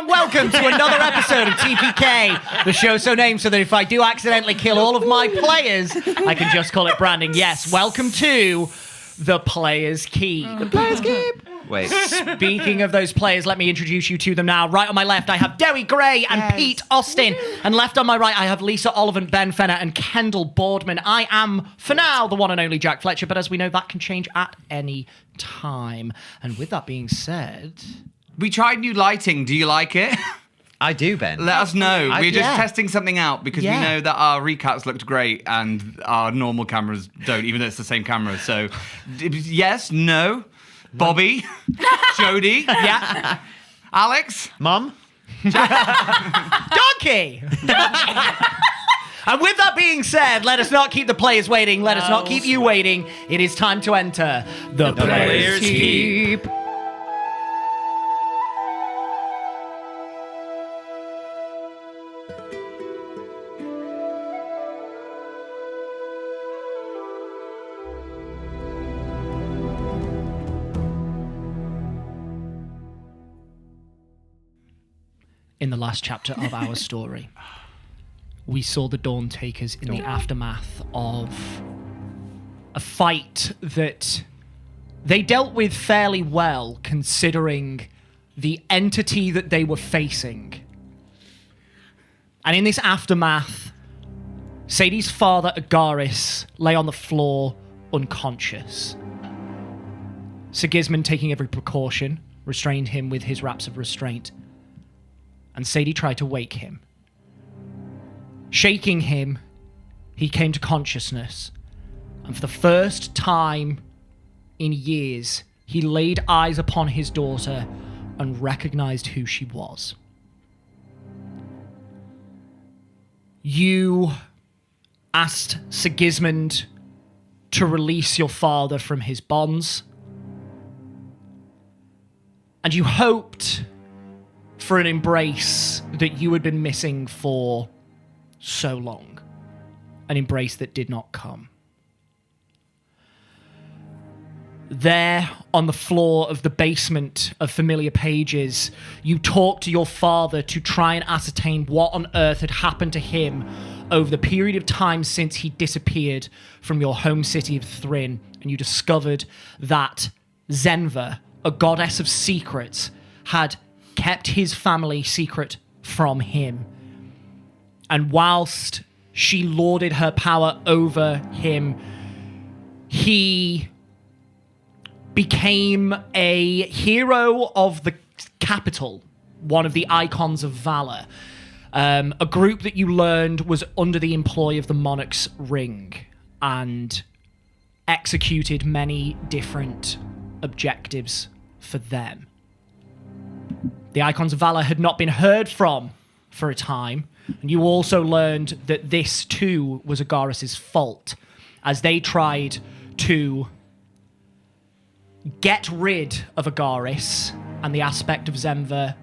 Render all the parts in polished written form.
and welcome to another episode of TPK, the show so named so that if I do accidentally kill all of my players, I can just call it branding. Yes, welcome to the Player's Keep. The Player's Keep. Wait. Speaking of those players, let me introduce you to them now. Right on my left, I have Derry Gray and Pete Austin. And left on my right, I have Lisa Oliphant, Ben Fenner, and Kendall Boardman. I am, for now, the one and only Jack Fletcher, but as we know, that can change at any time. And with that being said... We tried new lighting. Do you like it? I do, Ben. Let us know. We're just yeah. testing something out because we know that our recaps looked great and our normal cameras don't, even though it's the same camera. So, yes, no. Bobby, Jody, Yeah. Alex, Mum? Donkey! And with that being said, let us not keep the players waiting. Let us not keep you waiting. It is time to enter the Player's Keep. In the last chapter of our story, we saw the Dawn Takers in the aftermath of a fight that they dealt with fairly well, considering the entity that they were facing. And in this aftermath, Sadie's father, Agaris, lay on the floor unconscious. Sigismund, taking every precaution, restrained him with his wraps of restraint. And Sadie tried to wake him. Shaking him, he came to consciousness. And for the first time in years, he laid eyes upon his daughter and recognized who she was. You asked Sigismund to release your father from his bonds. And you hoped for an embrace that you had been missing for so long. An embrace that did not come. There, on the floor of the basement of Familiar Pages, you talked to your father to try and ascertain what on earth had happened to him over the period of time since he disappeared from your home city of Thrin, and you discovered that Zenva, a goddess of secrets, had kept his family secret from him. And whilst she lauded her power over him, he became a hero of the capital, one of the icons of valor, a group that you learned was under the employ of the Monarch's Ring and executed many different objectives for them. The Icons of Valor had not been heard from for a time, and you also learned that this too was Agaris' fault, as they tried to get rid of Agaris, and the aspect of Zenva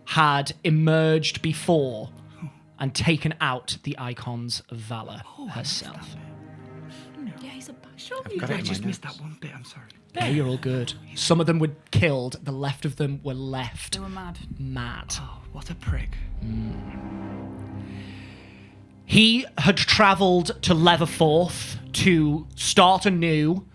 had emerged before and taken out the Icons of Valor herself. Yeah, he's a bastard. I just missed that one bit. I'm sorry. No, you're all good. Some of them were killed. The left of them were left. They were mad. Mad. Oh, what a prick. He had travelled to Leatherforth to start anew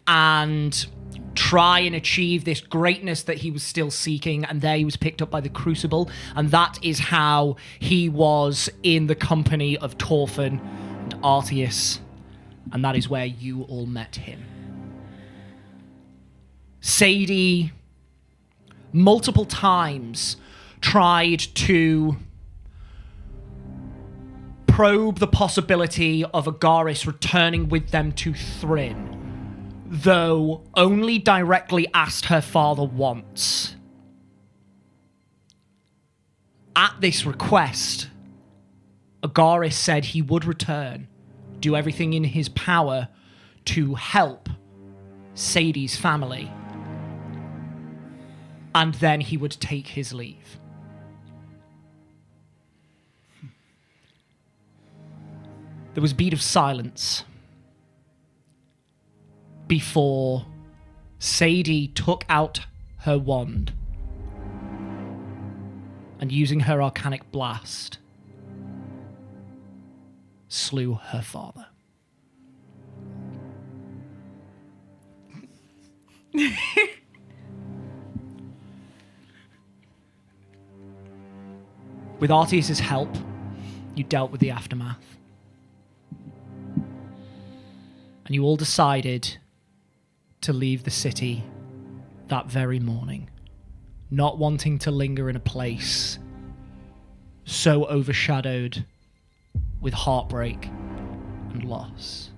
and try and achieve this greatness that he was still seeking, and there he was picked up by the Crucible, and that is how he was in the company of Torfin and Artius, and that is where you all met him. Sadie multiple times tried to probe the possibility of Agaris returning with them to Thrin, though only directly asked her father once. At this request, Agaris said he would return, do everything in his power to help Sadie's family, and then he would take his leave. There was a beat of silence before Sadie took out her wand and using her arcanic blast, slew her father. With Arteis's help, you dealt with the aftermath. And you all decided to leave the city that very morning, not wanting to linger in a place so overshadowed with heartbreak and loss.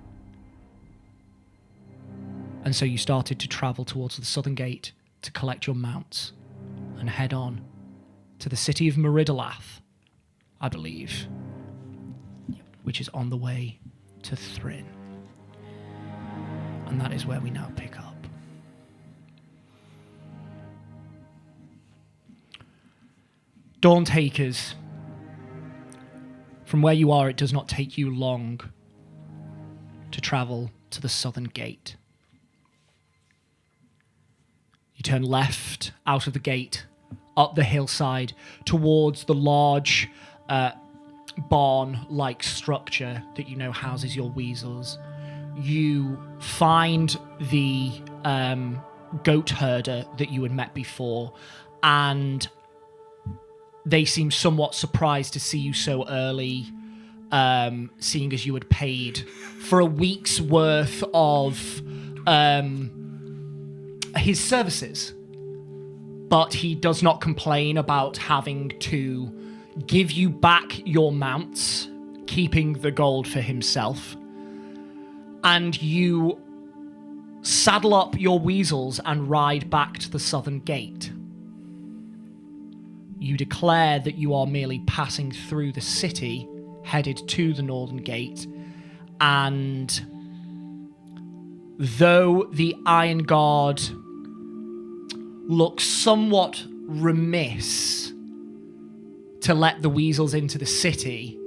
And so you started to travel towards the southern gate to collect your mounts and head on to the city of Meridolath, I believe, which is on the way to Thrin. And that is where we now pick up. Dawn Takers, from where you are, it does not take you long to travel to the southern gate. You turn left out of the gate, up the hillside, towards the large barn-like structure that you know houses your weasels. You find the goat herder that you had met before, and they seem somewhat surprised to see you so early, seeing as you had paid for a week's worth of his services. But he does not complain about having to give you back your mounts, keeping the gold for himself. And you saddle up your weasels and ride back to the southern gate. You declare that you are merely passing through the city, headed to the northern gate, and though the Iron Guard looks somewhat remiss to let the weasels into the city,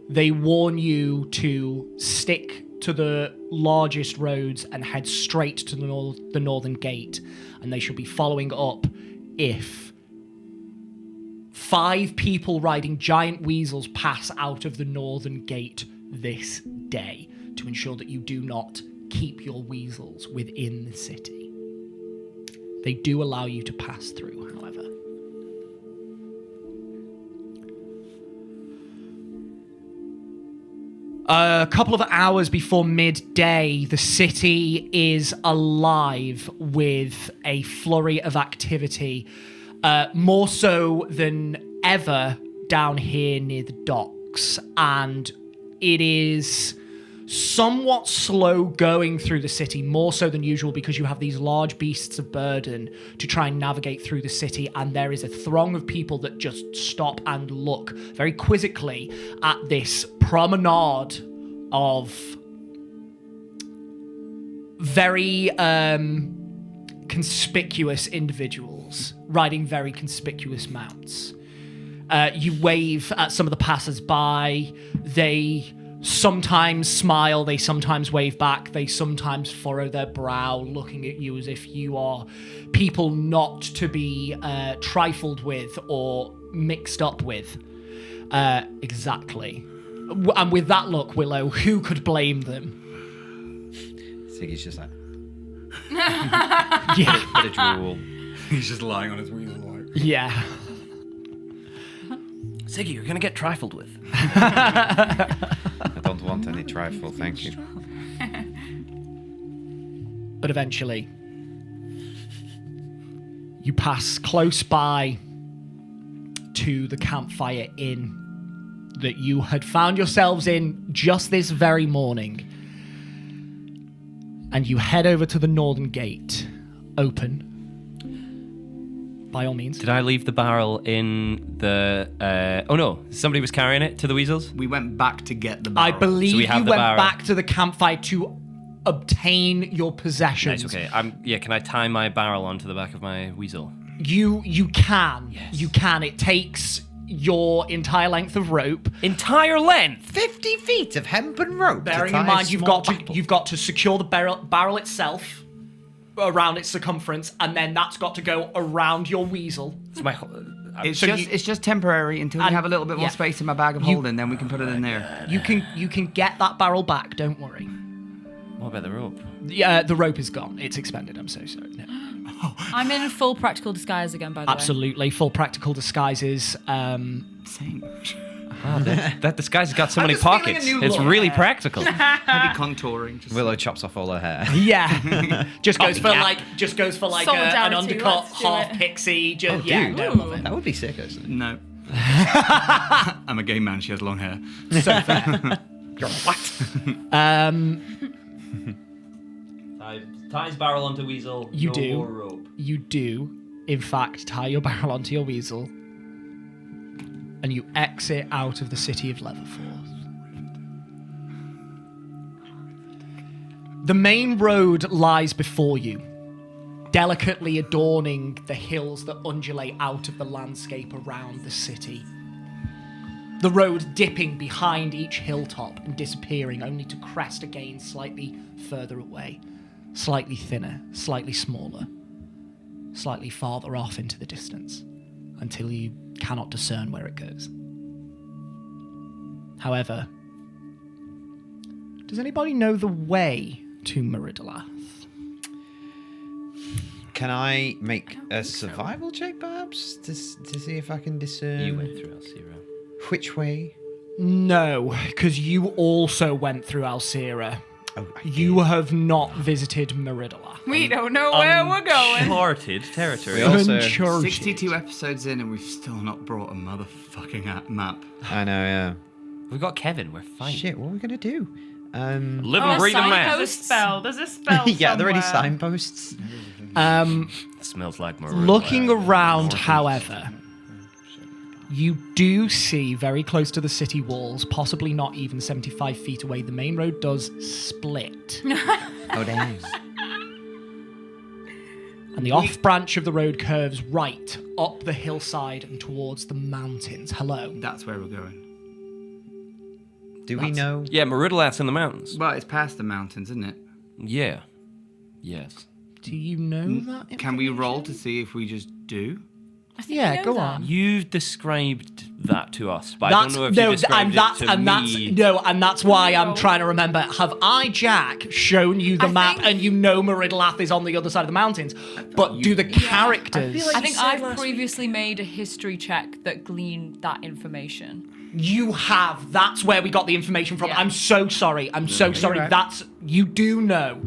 they warn you to stick to the largest roads and head straight to the northern gate, and they shall be following up if 5 people riding giant weasels pass out of the northern gate this day, to ensure that you do not keep your weasels within the city. They do allow you to pass through, however. A couple of hours before midday, the city is alive with a flurry of activity, more so than ever down here near the docks, and it is somewhat slow going through the city, more so than usual because you have these large beasts of burden to try and navigate through the city, and there is a throng of people that just stop and look very quizzically at this promenade of very conspicuous individuals riding very conspicuous mounts. You wave at some of the passers-by. They sometimes smile, they sometimes wave back, they sometimes furrow their brow, looking at you as if you are people not to be trifled with or mixed up with. Exactly. And with that look, Willow, who could blame them? Siggy's just like, Yeah. bit of drool. He's just lying on his weasel. Like. Yeah. Siggy, you're gonna get trifled with. I don't want any trifle, thank you. But eventually, you pass close by to the Campfire Inn that you had found yourselves in just this very morning. And you head over to the northern gate. Open. By all means. Did I leave the barrel in the... oh no, somebody was carrying it to the weasels? We went back to get the I barrel. believe So we you have went the barrel. back to the campfire to obtain your possessions. Nice, okay. Can I tie my barrel onto the back of my weasel? You can. Yes. You can. It takes your entire length of rope. Entire length? 50 feet of hempen rope. Bearing to in tie mind a you've small got battle. you've got to secure the barrel itself around its circumference, and then that's got to go around your weasel. It's my It's So just it's just temporary until we and- have a little bit more yeah. space in my bag of holding. Then we can put it in there. You can get that barrel back. Don't worry. What about the rope? The rope is gone. It's expended. I'm so sorry. No. I'm in full practical disguise again, by the way. Absolutely, full practical disguises. Same. Wow, that disguise has got so I'm many just feeling pockets. a new It's look. really practical. Heavy contouring. Just Willow chops off all her hair. Yeah, just goes for like an Solidarity, undercut, let's do half it. pixie. Just Oh, yeah, dude. no, love it. That would be sick, actually. No. I'm a gay man. She has long hair. So fair. You're what? Ties barrel onto weasel. You no do. more rope. You do, in fact, tie your barrel onto your weasel, and you exit out of the city of Leatherforth. The main road lies before you, delicately adorning the hills that undulate out of the landscape around the city. The road dipping behind each hilltop and disappearing, only to crest again slightly further away, slightly thinner, slightly smaller, slightly farther off into the distance, until you cannot discern where it goes. However, does anybody know the way to Meridolath? Can I make a survival check, perhaps, to see if I can discern You went through Alcira. which way? No, because you also went through Alcira. Oh, I You have not visited Meridolath. We don't know where we're going. Uncharted territory. We also- Uncharted. 62 episodes in, and we've still not brought a motherfucking map. I know, yeah. We've got Kevin. We're fine. Shit, what are we going to do? Live Oh, and breathe and man. signpost. There's a spell. Yeah, are there any somewhere. signposts? Smells like Maroon. Looking around, however, you do see very close to the city walls, possibly not even 75 feet away, the main road does split. Oh, damn. And the off branch of the road curves right up the hillside and towards the mountains. Hello. That's where we're going. Do we know? Yeah, Meridolath's in the mountains. Well, it's past the mountains, isn't it? Yeah. Yes. Do you know that? Can we roll to see if we just do? Yeah, go on. You've described that to us, but I don't know if you described and that's why I'm trying to remember. Have I, Jack, shown you the I map think- and you know Meridolath is on the other side of the mountains? But do the characters? I think I've previously made a history check that gleaned that information. You have. That's where we got the information from. Yeah. I'm so sorry. I'm so sorry. right. That's you do know.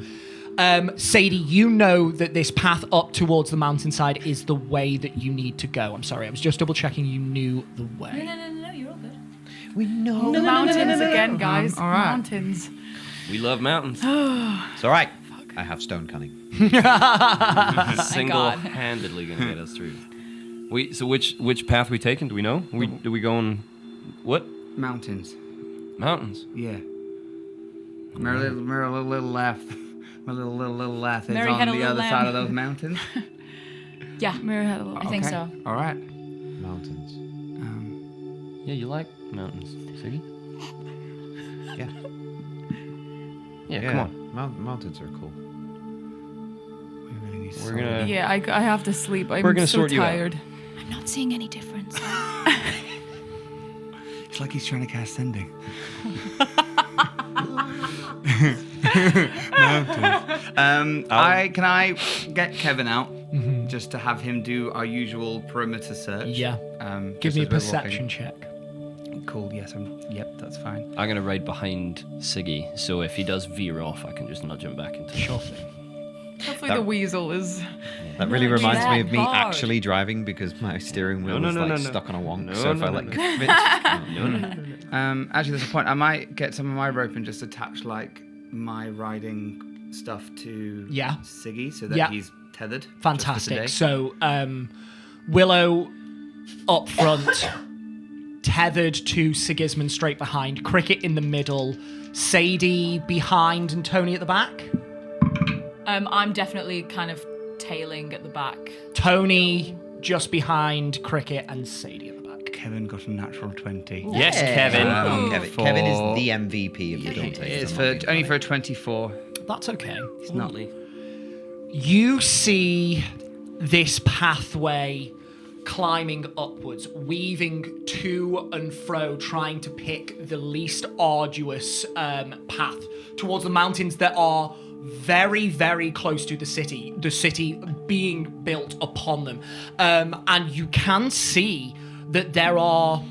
Sadie, you know that this path up towards the mountainside is the way that you need to go. I'm sorry. I was just double checking you knew the way. No, you're all good. We know. Mountains again, guys. all right. Mountains. we love mountains. It's all right. I have stone cunning. Single-handedly gonna get us through. So which path we taking? Do we know? Do we going? What? Mountains. Mountains. Yeah. Little left. My little left is Mary on had a the little other lamb. side of those mountains. Yeah, Mary had a little. I think Okay. so. All right. Mountains. Yeah, you like mountains, Siggy? Yeah. Yeah, come on. Mountains are cool. We really need to We're sort gonna. it. Yeah, I have to sleep. I'm We're gonna so sort you out. tired. I'm not seeing any difference. It's like he's trying to cast sending. Mountains. Can I get Kevin out just to have him do our usual perimeter search? Yeah. just Give me a as we're perception check. walking. Cool. Yes. Yep. That's fine. I'm gonna ride behind Siggy, so if he does veer off, I can just nudge him back into. Sure thing. Hopefully the weasel is. That really No, reminds that me of me hard. actually driving because my steering wheel No, is no, like no, no. stuck on a wonk. No, so if no, I no, like no. Actually, there's a point. I might get some of my rope and just attach like my riding stuff to Yeah. Siggy so that Yeah. he's tethered. just for Fantastic. today. So, Willow up front, tethered to Sigismund straight behind, Cricket in the middle, Sadie behind, and Tony at the back. I'm definitely kind of tailing at the back. Tony just behind Cricket and Sadie at the back. Kevin got a natural 20. Yes, Kevin. Kevin is the MVP of the Dante. It's only for a 24. That's okay. It's not. You see this pathway climbing upwards, weaving to and fro, trying to pick the least arduous path towards the mountains that are very, very close to the city being built upon them. And you can see that there are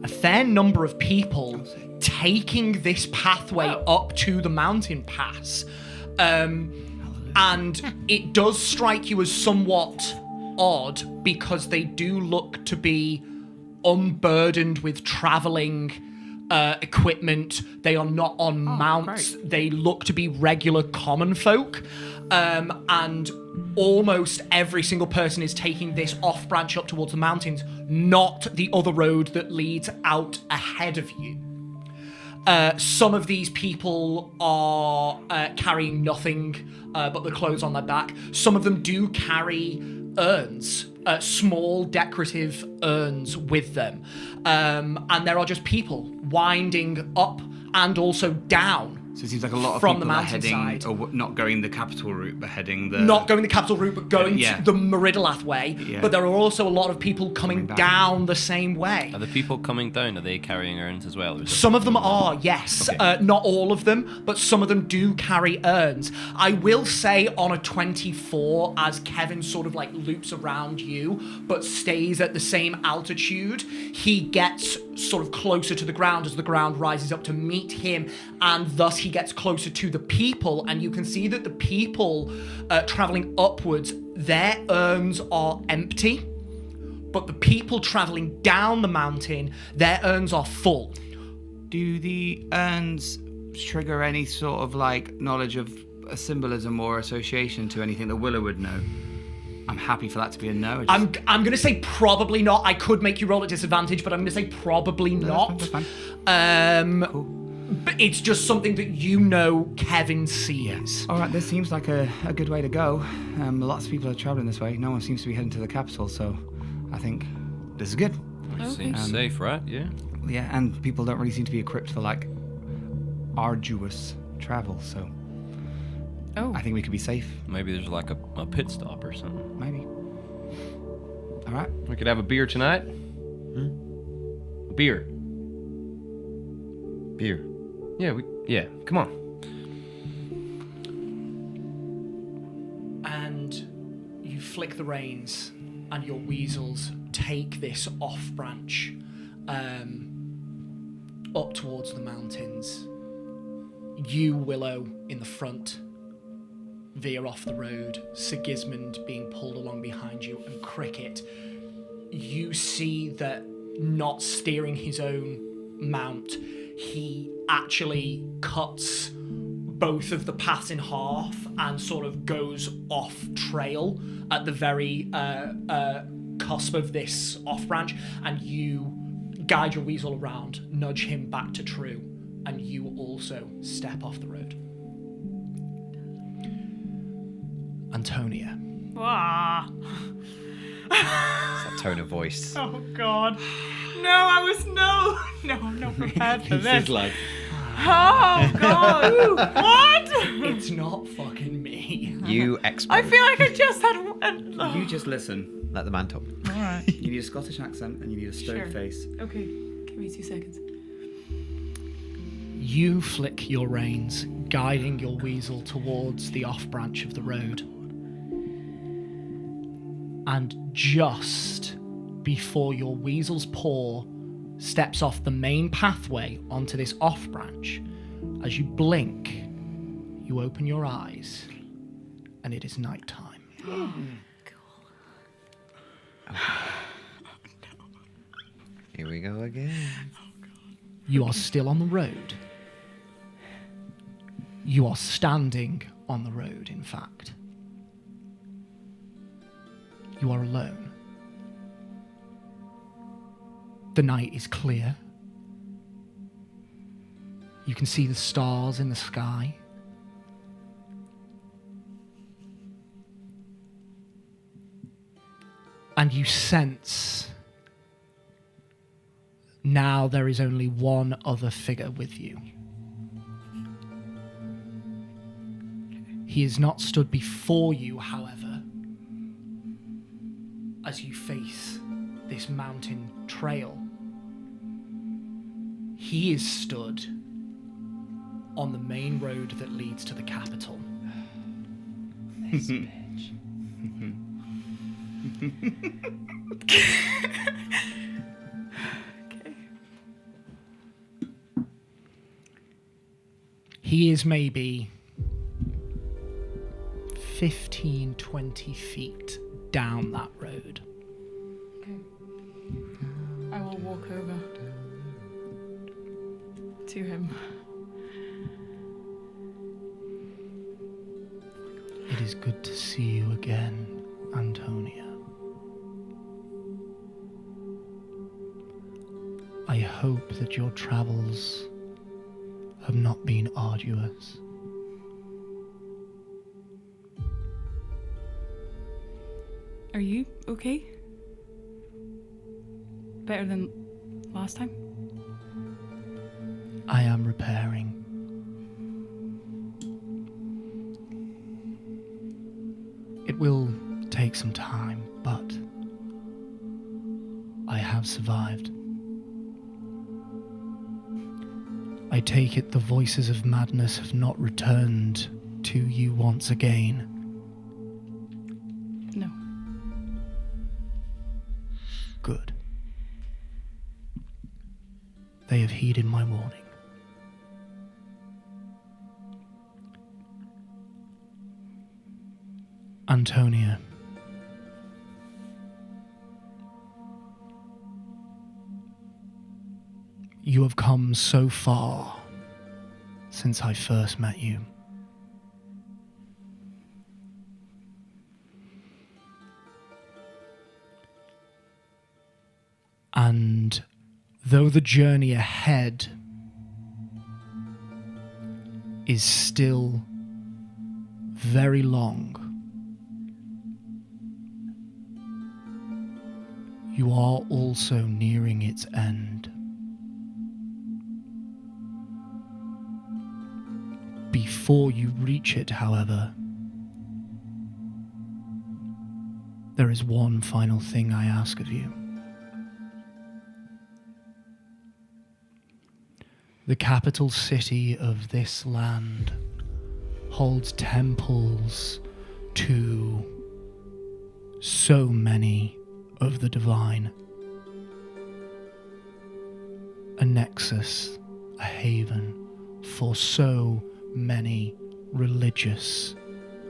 a fair number of people taking this pathway up to the mountain pass. And it does strike you as somewhat odd because they do look to be unburdened with traveling equipment. They are not on mounts. Great. They look to be regular common folk. And almost every single person is taking this off branch up towards the mountains, not the other road that leads out ahead of you. Some of these people are carrying nothing but the clothes on their back. Some of them do carry urns, small decorative urns with them. And there are just people winding up and also down. So it seems like a lot of From people the are heading, mountainside. or not going the capital route, but heading the... Not going the capital route, but going Yeah. to the Meridolath way. Yeah. But there are also a lot of people coming back. down the same way. Are the people coming down, are they carrying urns as well? Or is it- Some of them are, yes. Okay. Not all of them, but some of them do carry urns. I will say on a 24, as Kevin sort of like loops around you, but stays at the same altitude, he gets sort of closer to the ground as the ground rises up to meet him, and thus he gets closer to the people, and you can see that the people traveling upwards, their urns are empty, but the people traveling down the mountain, their urns are full. Do the urns trigger any sort of like knowledge of a symbolism or association to anything that Willow would know? I'm happy for that to be a no. I'm gonna say probably not. I could make you roll at disadvantage, but I'm gonna say probably not. That's fine. Cool. But it's just something that you know Kevin sees. All right, this seems like a good way to go. Lots of people are traveling this way. No one seems to be heading to the capital, so I think this is good. Seems safe, right? Yeah. Yeah, and people don't really seem to be equipped for like arduous travel, so Oh. I think we could be safe. Maybe there's like a pit stop or something. Maybe. All right. We could have a beer tonight. A beer. Beer. Yeah, come on. And you flick the reins, and your weasels take this off branch up towards the mountains. You, Willow, in the front, veer off the road, Sigismund being pulled along behind you, and Cricket, you see that not steering his own mount, he actually cuts both of the paths in half and sort of goes off trail at the very cusp of this off branch, and you guide your weasel around, nudge him back to true, and you also step off the road. Antonia. Ah. It's that tone of voice. Oh God. No, I'm not prepared for this. like, Oh God. What? It's not fucking me. you expert. I feel like I just had. You just listen. Let the man talk. All right. You need a Scottish accent and you need a stone Sure. face. Okay. Give me 2 seconds. You flick your reins, guiding your weasel towards the off branch of the road. And just before your weasel's paw steps off the main pathway onto this off branch, as you blink, you open your eyes, and it is nighttime. Here we go again. You are still on the road. You are standing on the road, in fact. You are alone. The night is clear. You can see the stars in the sky. And you sense now there is only one other figure with you. He is not stood before you, however, as you face this mountain trail. He is stood on the main road that leads to the capital. This bitch. Okay. He is maybe 15, 20 feet down that road. Okay. I will walk over to him. It is good to see you again, Antonia. I hope that your travels have not been arduous. Are you okay? Better than last time? I am repairing. It will take some time, but I have survived. I take it the voices of madness have not returned to you once again. No. Good. They have heeded my warning. Antonia. You have come so far since I first met you. And though the journey ahead is still very long, you are also nearing its end. Before you reach it, however, there is one final thing I ask of you. The capital city of this land holds temples to so many of the divine. A nexus, a haven for so many religious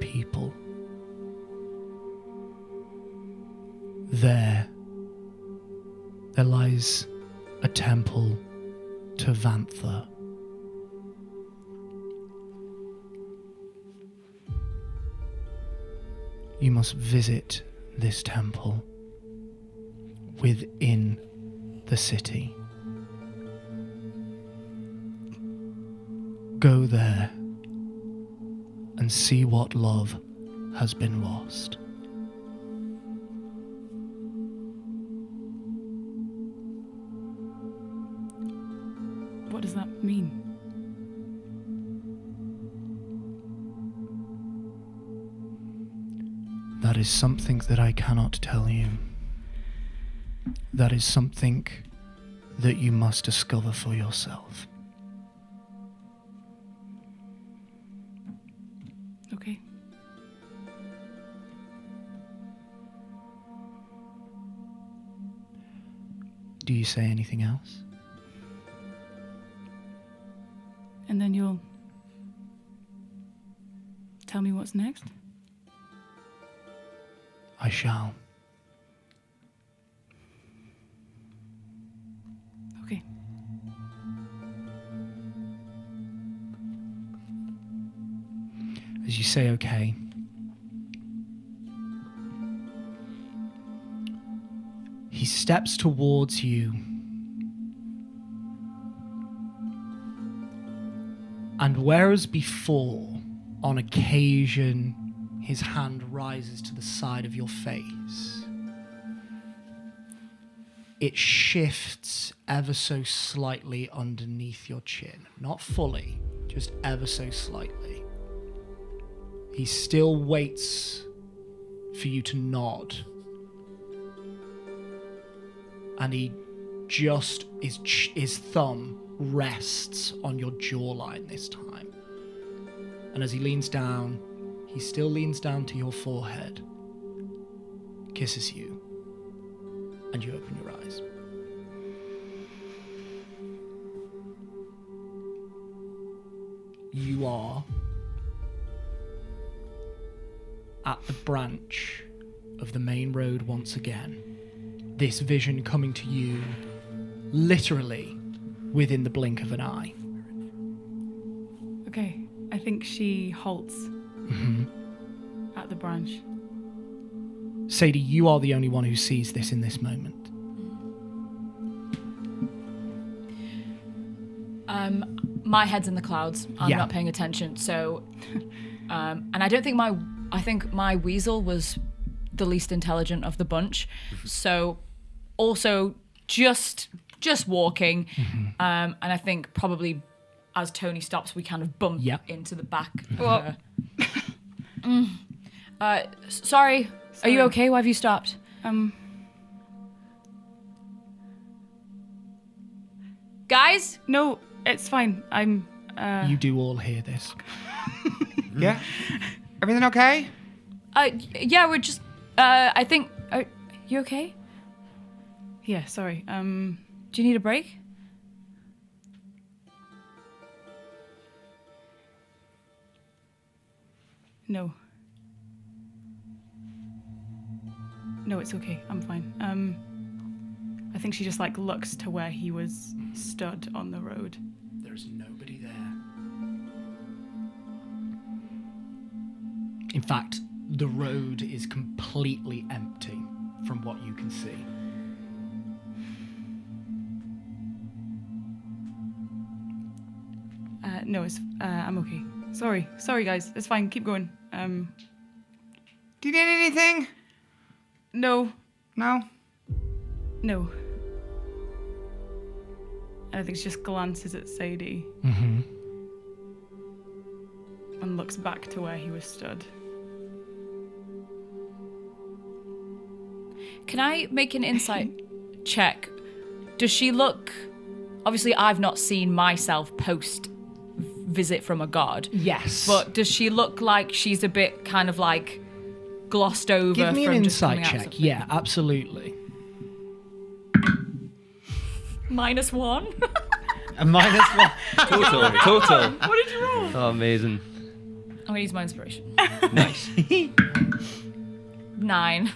people. There lies a temple to Vantha. You must visit this temple within the city. Go there and see what love has been lost. What does that mean? That is something that I cannot tell you. That is something that you must discover for yourself. Okay. Do you say anything else? And then you'll tell me what's next? I shall. Okay. As you say okay, he steps towards you and whereas before, on occasion, his hand rises to the side of your face, it shifts ever so slightly underneath your chin. Not fully, just ever so slightly. He still waits for you to nod. and he just his thumb rests on your jawline this time. And as he leans down, he still leans down to your forehead, kisses you, and you open your eyes. You are at the branch of the main road once again. This vision coming to you literally within the blink of an eye. Okay, I think she halts at the branch. Sadie, you are the only one who sees this in this moment. My head's in the clouds. I'm Yeah. not paying attention. So, and I don't think I think my weasel was the least intelligent of the bunch. So, also just walking. And I think probably as Tony stops, we kind of bump into the back. Of her. Sorry. Are you okay? Why have you stopped? Guys? No, it's fine. I'm. You do all hear this. Yeah? Everything okay? Yeah, we're just. I think. Are you okay? Yeah, sorry. Do you need a break? No. No, it's okay. I'm fine. I think she just like looks to where he was stood on the road. There's nobody there. In fact, the road is completely empty from what you can see. No, it's I'm okay. Sorry guys. It's fine. Keep going. Do you need anything? No. No? No. I think she just glances at Sadie. And looks back to where he was stood. Can I make an insight check? Does she look... Obviously, I've not seen myself post visit from a god. Yes. But does she look like she's a bit kind of like glossed over Give me from an just coming insight out check. something? Yeah, absolutely. -1. A -1. Total. What did you roll? Oh, amazing. I'm gonna use my inspiration. Nice. 9.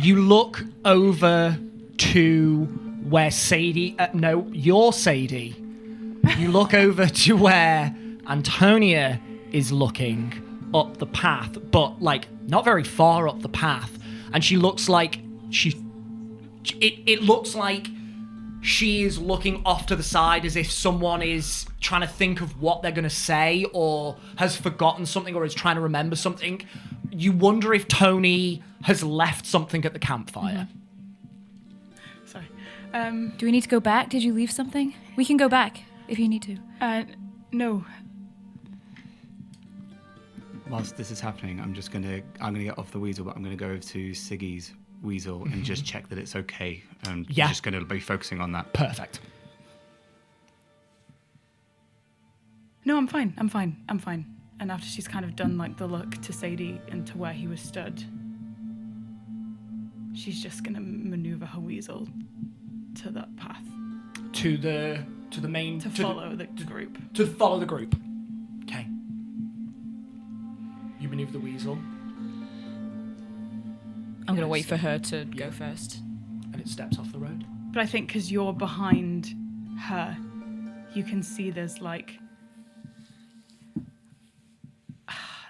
You look over to where Sadie... no, you're Sadie. You look over to where Antonia is looking up the path, but, like, not very far up the path. And she looks like It looks like she is looking off to the side as if someone is trying to think of what they're going to say or has forgotten something or is trying to remember something. You wonder if Tony has left something at the campfire. Sorry. Do we need to go back? Did you leave something? We can go back if you need to. No. Whilst this is happening, I'm gonna get off the weasel, but I'm gonna go over to Siggy's weasel and just check that it's okay. And Yeah. just gonna be focusing on that. Perfect. No, I'm fine. And after she's kind of done like the look to Sadie and to where he was stood, she's just gonna maneuver her weasel to that path To the main... to follow the group. To follow the group. Okay. You maneuver the weasel. I'm gonna wait for her to go first. And it steps off the road. But I think because you're behind her, you can see there's like,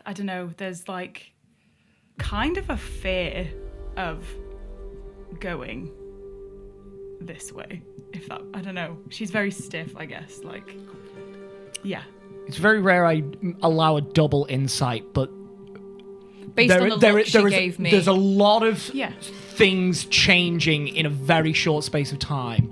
I don't know, there's like kind of a fear of going this way. If that, I don't know. She's very stiff, I guess. Like, yeah. It's very rare I allow a double insight, but Based on the look she gave me. there's a lot of Yeah. things changing in a very short space of time.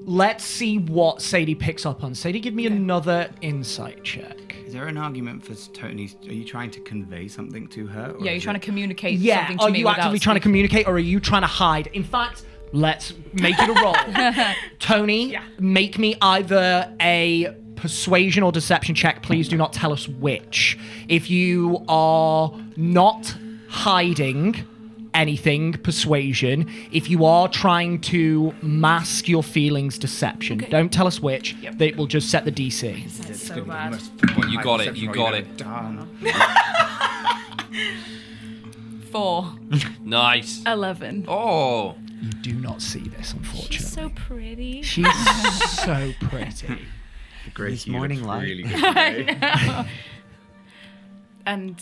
Let's see what Sadie picks up on. Sadie, give me another insight check. Is there an argument for Tony? Are you trying to convey something to her? Or Yeah, you're is trying to it- communicate Yeah, something to are me you without actively trying to speaking. communicate, or are you trying to hide? In fact, let's make it a roll. Tony, make me either a persuasion or deception check. Please do not tell us which. If you are not hiding anything, persuasion. If you are trying to mask your feelings, deception. Okay. Don't tell us which. They will just set the DC. That's so bad. Well, you got it. You got it. 4. Nice. 11. Oh. You do not see this, unfortunately. She's so pretty. She's so pretty. This morning light. Really good today. And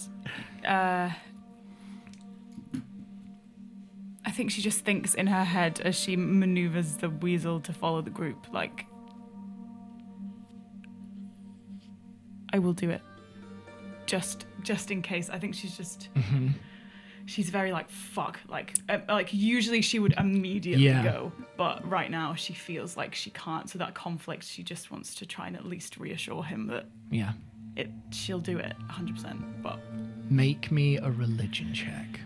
I think she just thinks in her head as she maneuvers the weasel to follow the group, like, I will do it. Just in case. I think she's just... She's very like, fuck. Like usually she would immediately go. But right now she feels like she can't. So that conflict, she just wants to try and at least reassure him that Yeah. she'll do it 100%. But Make me a religion check.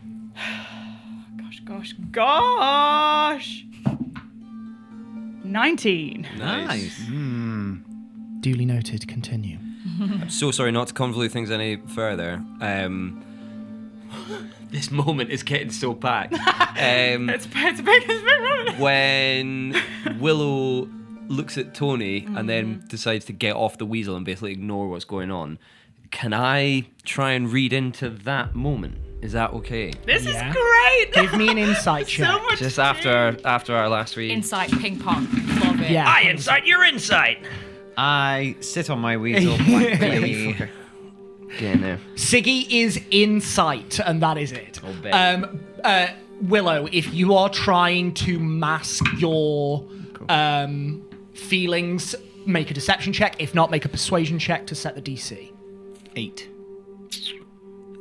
gosh. 19. Nice. Duly noted. Continue. I'm so sorry not to convolute things any further. This moment is getting so packed. It's a big moment. When Willow looks at Tony and then decides to get off the weasel and basically ignore what's going on, can I try and read into that moment? Is that okay? This Yeah. is great. Give me an insight check. So much Just after our last read. Insight ping pong. Love it. Yeah. insight your insight. I sit on my weasel blankly. Get in there. Siggy is in sight, and that is it. Oh, bet. Willow, if you are trying to mask your feelings, make a deception check. If not, make a persuasion check to set the DC. 8.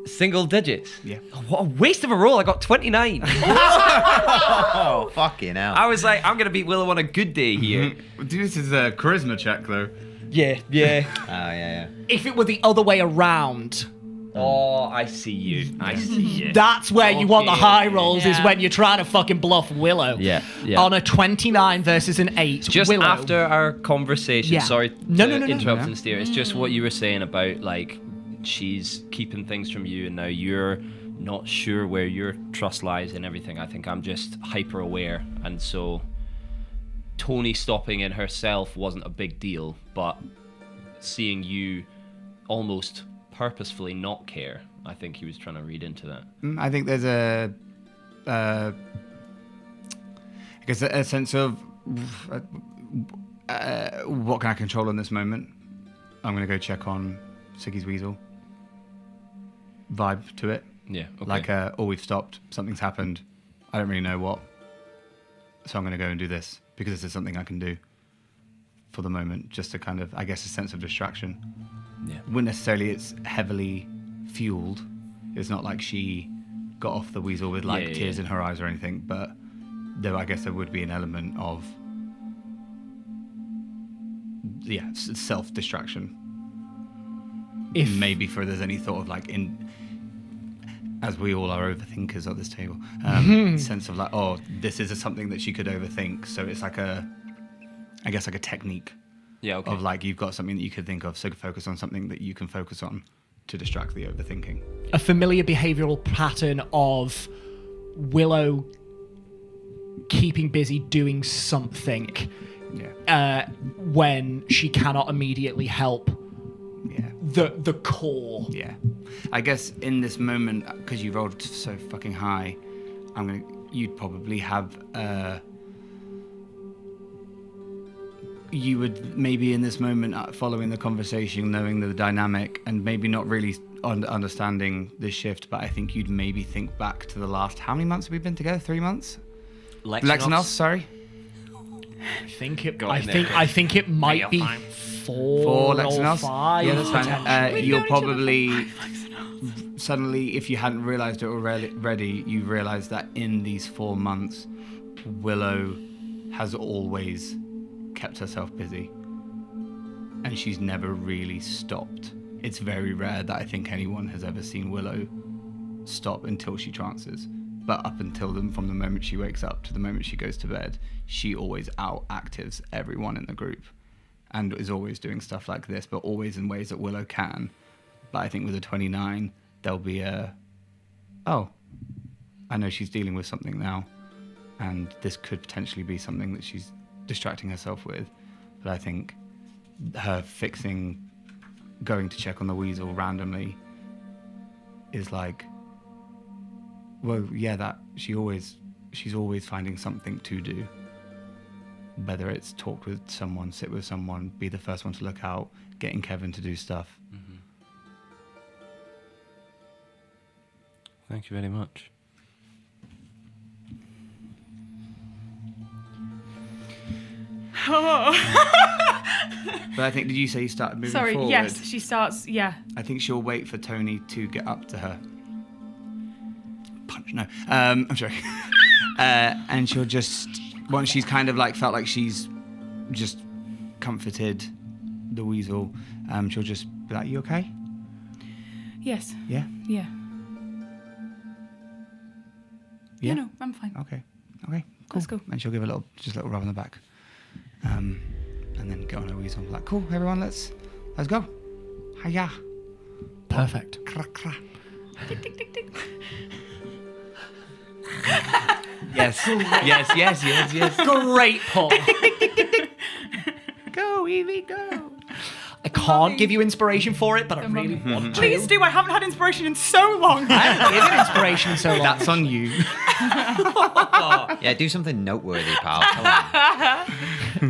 Single digits. Yeah. Oh, what a waste of a roll. I got 29. Oh, fucking hell. I was like, I'm going to beat Willow on a good day here. This is a charisma check, though. Yeah. Oh, yeah. If it were the other way around, Oh, I see you. I see you. that's where you want the Okay. high rolls, is Yeah. when you're trying to fucking bluff Willow. Yeah. On a 29 versus an 8, Just Willow, after our conversation, Yeah. sorry No, to no. interrupt and steer. It's just what you were saying about, like, she's keeping things from you and now you're not sure where your trust lies and everything. I think I'm just hyper aware, and so Tony stopping in herself wasn't a big deal, but seeing you almost purposefully not care, I think he was trying to read into that. I think there's I guess a sense of what can I control in this moment? I'm going to go check on Siggy's weasel. Vibe to it. Yeah, okay. Like, we've stopped. Something's happened. I don't really know what. So I'm going to go and do this because this is something I can do for the moment, just to kind of, I guess, a sense of distraction. Yeah. Wouldn't necessarily it's heavily fueled. It's not like she got off the weasel with like Yeah. tears in her eyes or anything, but I guess there would be an element of self-distraction. If Maybe for there's any thought of like, as we all are overthinkers at this table, sense of like, oh, this is something that she could overthink. So it's like a technique Yeah, okay. of like, you've got something that you could think of, so focus on something that you can focus on to distract the overthinking. a familiar behavioral pattern of Willow keeping busy doing something Yeah. when she cannot immediately help Yeah. the core. Yeah. I guess in this moment, because you rolled so fucking high, you'd probably have, you would maybe in this moment, following the conversation, knowing the dynamic, and maybe not really understanding the shift, but I think you'd maybe think back to the last, how many months have we been together? 3 months? Lexanos, sorry. I think it. Go I in there, think. Chris. I think it might be 4 4 or Lexanos. 5. Yeah, that's fine. We've You'll known each other for probably suddenly, if you hadn't realised it already, you realise that in these 4 months, Willow has always kept herself busy, and she's never really stopped it's very rare that I think anyone has ever seen Willow stop until she trances. But up until from the moment she wakes up to the moment she goes to bed, she always out-actives everyone in the group and is always doing stuff like this, but always in ways that Willow can. But I think with a 29, there'll be oh, I know she's dealing with something now, and this could potentially be something that she's distracting herself with. But I think her going to check on the weasel randomly is like, well, yeah, that she's always finding something to do. Whether it's talk with someone, sit with someone, be the first one to look out, getting Kevin to do stuff. Mm-hmm. Thank you very much. But I think, did you say you started moving Sorry, forward? yes, she starts, yeah. I think she'll wait for Tony to get up to her. Punch, no. I'm sorry. And she'll just, once she's kind of like felt like she's just comforted the weasel, she'll just be like, you okay? Yes, Yeah? yeah. Yeah? No, I'm fine. Okay, cool. Let's go. And she'll give a little rub on the back. And then get on her weasel and be like, cool, everyone, let's go. Hiya. Perfect. Cra, cra. Tick, tick, tick, tick. Yes. Great pull. Go, Evie, go. I can't give you inspiration for it, but I really want to. Please do, I haven't had inspiration in so long. I haven't given inspiration in so long. That's on you. Yeah, do something noteworthy, pal. Come on.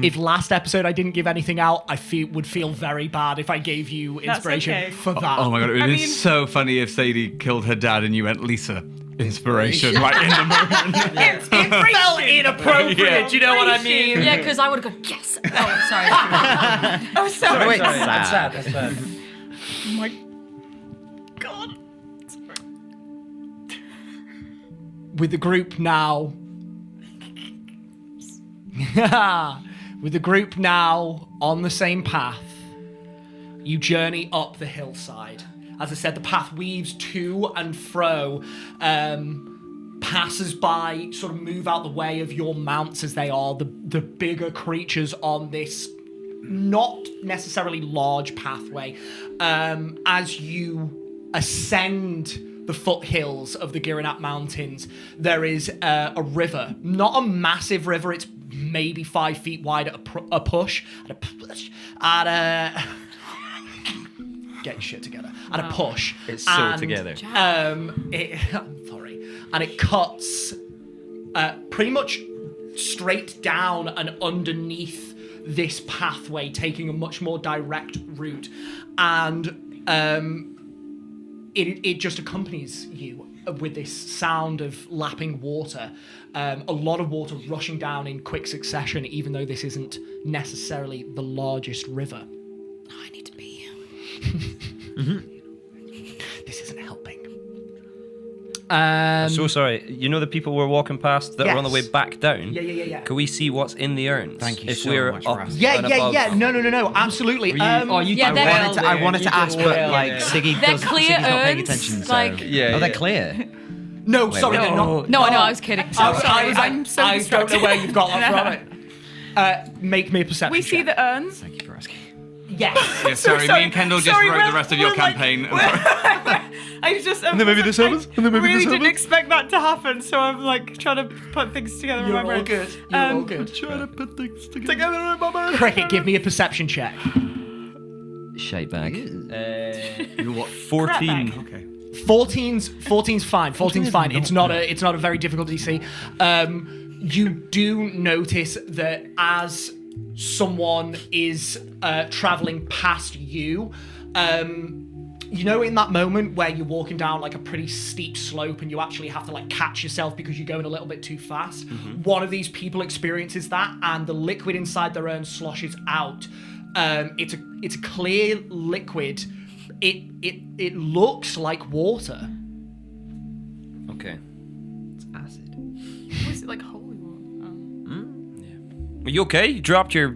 If last episode I didn't give anything out, I would feel very bad if I gave you That's inspiration okay. for that. Oh my god, it would I be mean- so funny if Sadie killed her dad and you went, Lisa, inspiration, like in the moment. It felt inappropriate, Yeah. do you know what I mean? Yeah, because I would have gone, yes. Oh, sorry. Oh, sorry. Wait, That's sad. sad, that's sad. Oh my god. With the group now... With the group now on the same path, you journey up the hillside. As I said, the path weaves to and fro. Passers-by sort of move out the way of your mounts as they are the bigger creatures on this not necessarily large pathway. As you ascend the foothills of the Girinat Mountains, there is a river. Not a massive river, it's maybe 5 feet wide at a push. Get your shit together. At a push. It's so And, together. I'm sorry. And it cuts pretty much straight down and underneath this pathway, taking a much more direct route. And it just accompanies you with this sound of lapping water. A lot of water rushing down in quick succession, even though this isn't necessarily the largest river. Oh, I need to pee. This isn't helping. So sorry. You know the people we're walking past that are on the way Yes. back down? Yeah. Can we see what's in the urns? Thank you if so we're much for up asking. Yeah, and above? No, absolutely. Yeah, they're- I wanted to ask, but like Siggy They're doesn't. clear Siggy's not paying urns, attention. So. like- Yeah, Oh, they're yeah. clear. No, sorry, they're not. No, I know, I was kidding. I'm so I don't know distracted. where you've got that from. Make me a perception We see check. the urns. Thank you for asking. Yes. Yeah, sorry, me and Kendall just Sorry, wrote we're- the rest of your we're like- campaign. I just then maybe the servants, and then maybe the really didn't servants. expect that to happen, so I'm like trying to put things together in You're my all brain. good. You're all good. Trying to put things together in my mind. Cricket, give me a perception check. Shite bag. You what? 14. Okay. 14's fine. 14's fine. It's not a very difficult DC. You do notice that as someone is traveling past you, you know, in that moment where you're walking down like a pretty steep slope and you actually have to like catch yourself because you're going a little bit too fast. One of these people experiences that, and the liquid inside their urn sloshes out. It's a clear liquid. It looks like water. Okay. It's acid. Was it like holy water? Are you okay? You dropped your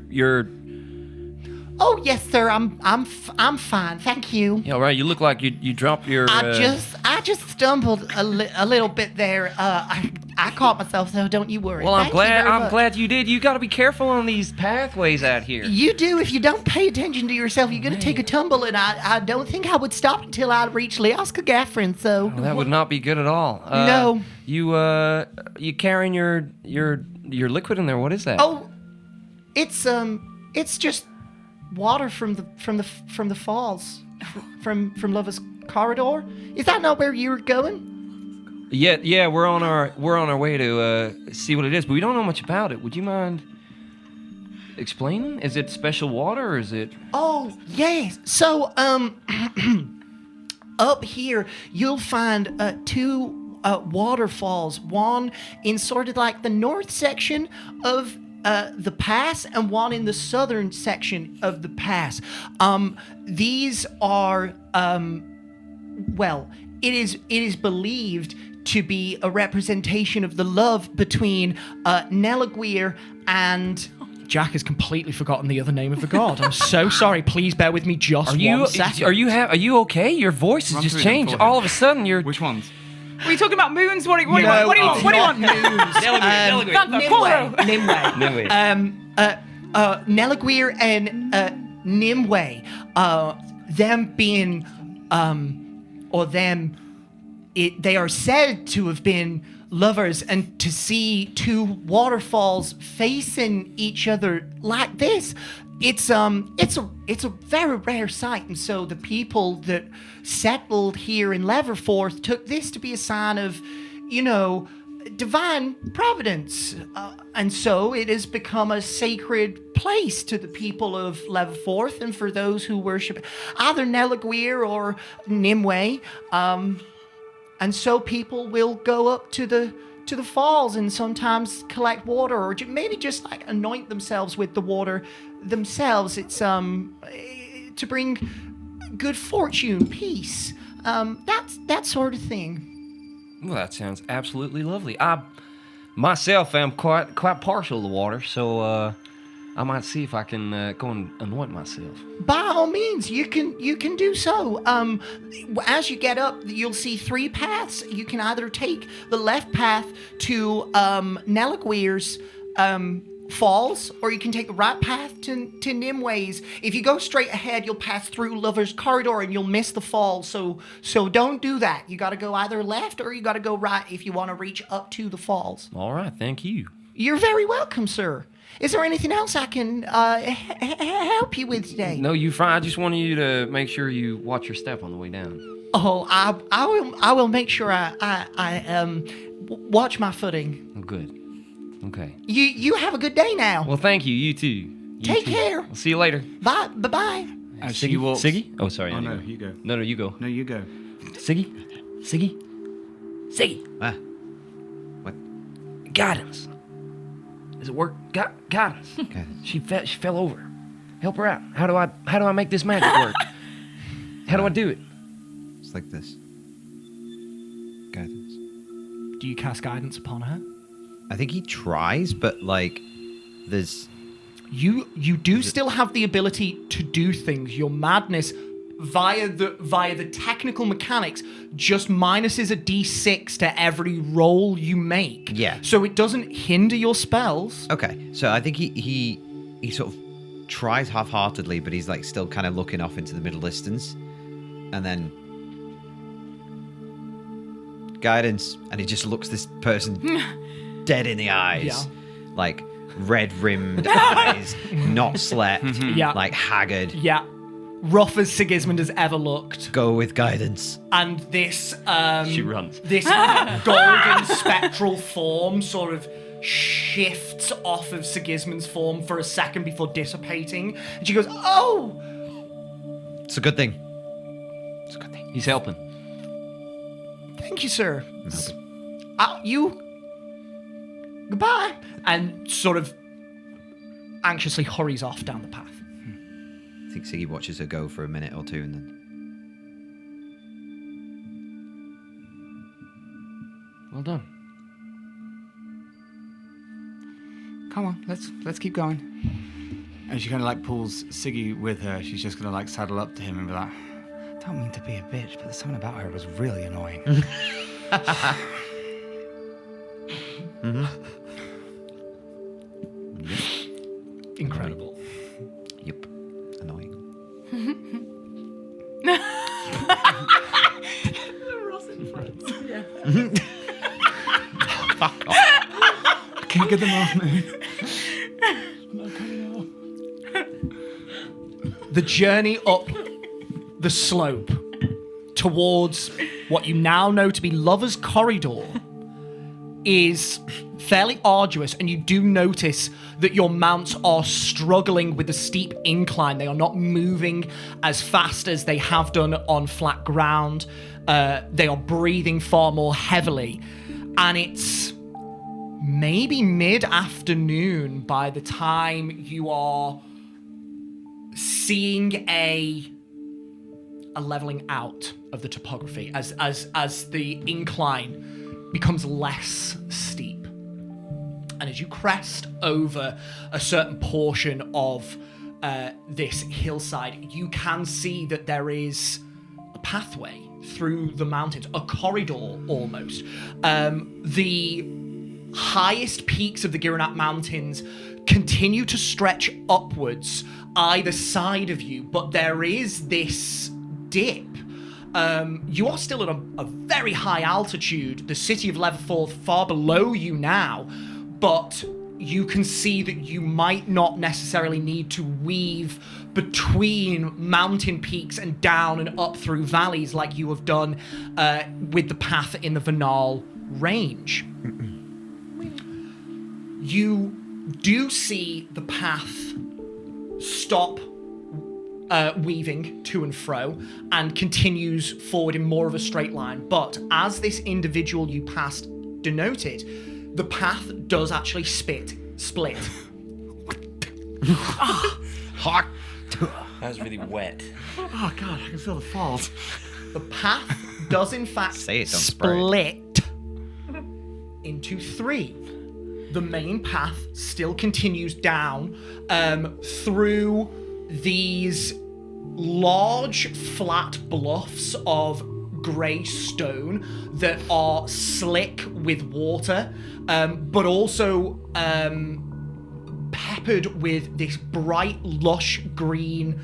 Oh yes, sir. I'm fine. Thank you. Yeah, all right. You look like you dropped your. I just stumbled a little bit there. I caught myself, so don't you worry. Well, I'm Thank you very I'm much. glad you did. You got to be careful on these pathways out here. You do. If you don't pay attention to yourself, you're gonna take a tumble, and I don't think I would stop until I reach Liaska Gaffrin. So Well, that would not be good at all. No. You carrying your liquid in there? What is that? oh, it's just water from the falls, from Lover's Corridor. Is that not where you were going? Yeah. We're on our way to see what it is, but we don't know much about it. Would you mind explaining? Is it special water or is it? Oh, yes. So, up here, you'll find two waterfalls. One in sort of like the north section of the pass, and one in the southern section of the pass. These are, well, it is believed to be a representation of the love between Nelaguir and... Jack has completely forgotten the other name of the god. I'm so sorry. Please bear with me just one second. Are you okay? Your voice has Run just through them changed. for him. All of a sudden, you're. Which ones? Are you talking about moons? What do you want? No, What do you it's want? not news. Nimue. Nelaguir and Nimue. Them being, they are said to have been lovers, and to see two waterfalls facing each other like this, it's a very rare sight. And so the people that settled here in Leverforth took this to be a sign of, divine providence, and so it has become a sacred place to the people of Leverforth, and for those who worship either Nelaguir or Nimue. And so people will go up to the falls and sometimes collect water, or maybe just like anoint themselves with the water themselves. It's to bring good fortune, peace, that sort of thing. Well, that sounds absolutely lovely. I myself am quite partial to water, so I might see if I can go and anoint myself. By all means, you can do so. As you get up, you'll see three paths. You can either take the left path to Nelaguir's falls, or you can take the right path to Nimue's. If you go straight ahead, you'll pass through Lover's Corridor and you'll miss the falls. So don't do that. You got to go either left or you got to go right if you want to reach up to the falls. All right, thank you. You're very welcome, sir. Is there anything else I can help you with today? No, you fine. I just wanted you to make sure you watch your step on the way down. Oh, I will make sure I watch my footing. Oh, good. Okay. You have a good day now. Well, thank you. You too. You Take too. care. I'll see you later. Bye. As she walks. Siggy? Oh, sorry. Oh no, anyway. you go. No, you go. No, you go. Siggy? Ah. What? Guidance. Does it work? Guidance. Guidance. She fell over. Help her out. How do I make this magic work? How do I do it? It's like this. Guidance. Do you cast guidance upon her? I think he tries, but like, there's. You do still have the ability to do things. Your madness via the technical mechanics just minuses a d6 to every roll you make. Yeah. So it doesn't hinder your spells. Okay, so I think he sort of tries half-heartedly, but he's like still kind of looking off into the middle distance, and then guidance, and he just looks this person dead in the eyes, Yeah. like red-rimmed eyes, not slept, Yeah. like haggard. Yeah. Rough as Sigismund has ever looked. Go with guidance. And this She runs. this golden spectral form sort of shifts off of Sigismund's form for a second before dissipating. And she goes, "Oh, It's a good thing. it's a good thing. He's helping. Thank you, sir. You goodbye." And sort of anxiously hurries off down the path. I think Siggy watches her go for a minute or two, and then Well done. Come on, let's keep going. And she kind of like pulls Siggy with her. She's just gonna like saddle up to him and be like, "Don't mean to be a bitch, but there's something about her that was really annoying." Incredible. Yep. Annoying. Ross and friends. Yeah. Fuck off. I can't get them off me. The journey up the slope towards what you now know to be Lover's Corridor is fairly arduous, and you do notice that your mounts are struggling with the steep incline. They are not moving as fast as they have done on flat ground. They are breathing far more heavily, and it's maybe mid-afternoon by the time you are seeing a leveling out of the topography as the incline becomes less steep. And as you crest over a certain portion of this hillside, you can see that there is a pathway through the mountains, a corridor almost. The highest peaks of the Gironat Mountains continue to stretch upwards either side of you, but there is this dip. You are still at a very high altitude. The city of Leverforth far below you now, but you can see that you might not necessarily need to weave between mountain peaks and down and up through valleys like you have done with the path in the Vernal range. You do see the path stop weaving to and fro and continues forward in more of a straight line. But as this individual you passed denoted, the path does actually split. Hot. That was really wet. Oh god, I can feel the falls. The path does in fact Say it, don't spray it. split into three. The main path still continues down through these large flat bluffs of grey stone that are slick with water, but also peppered with this bright, lush green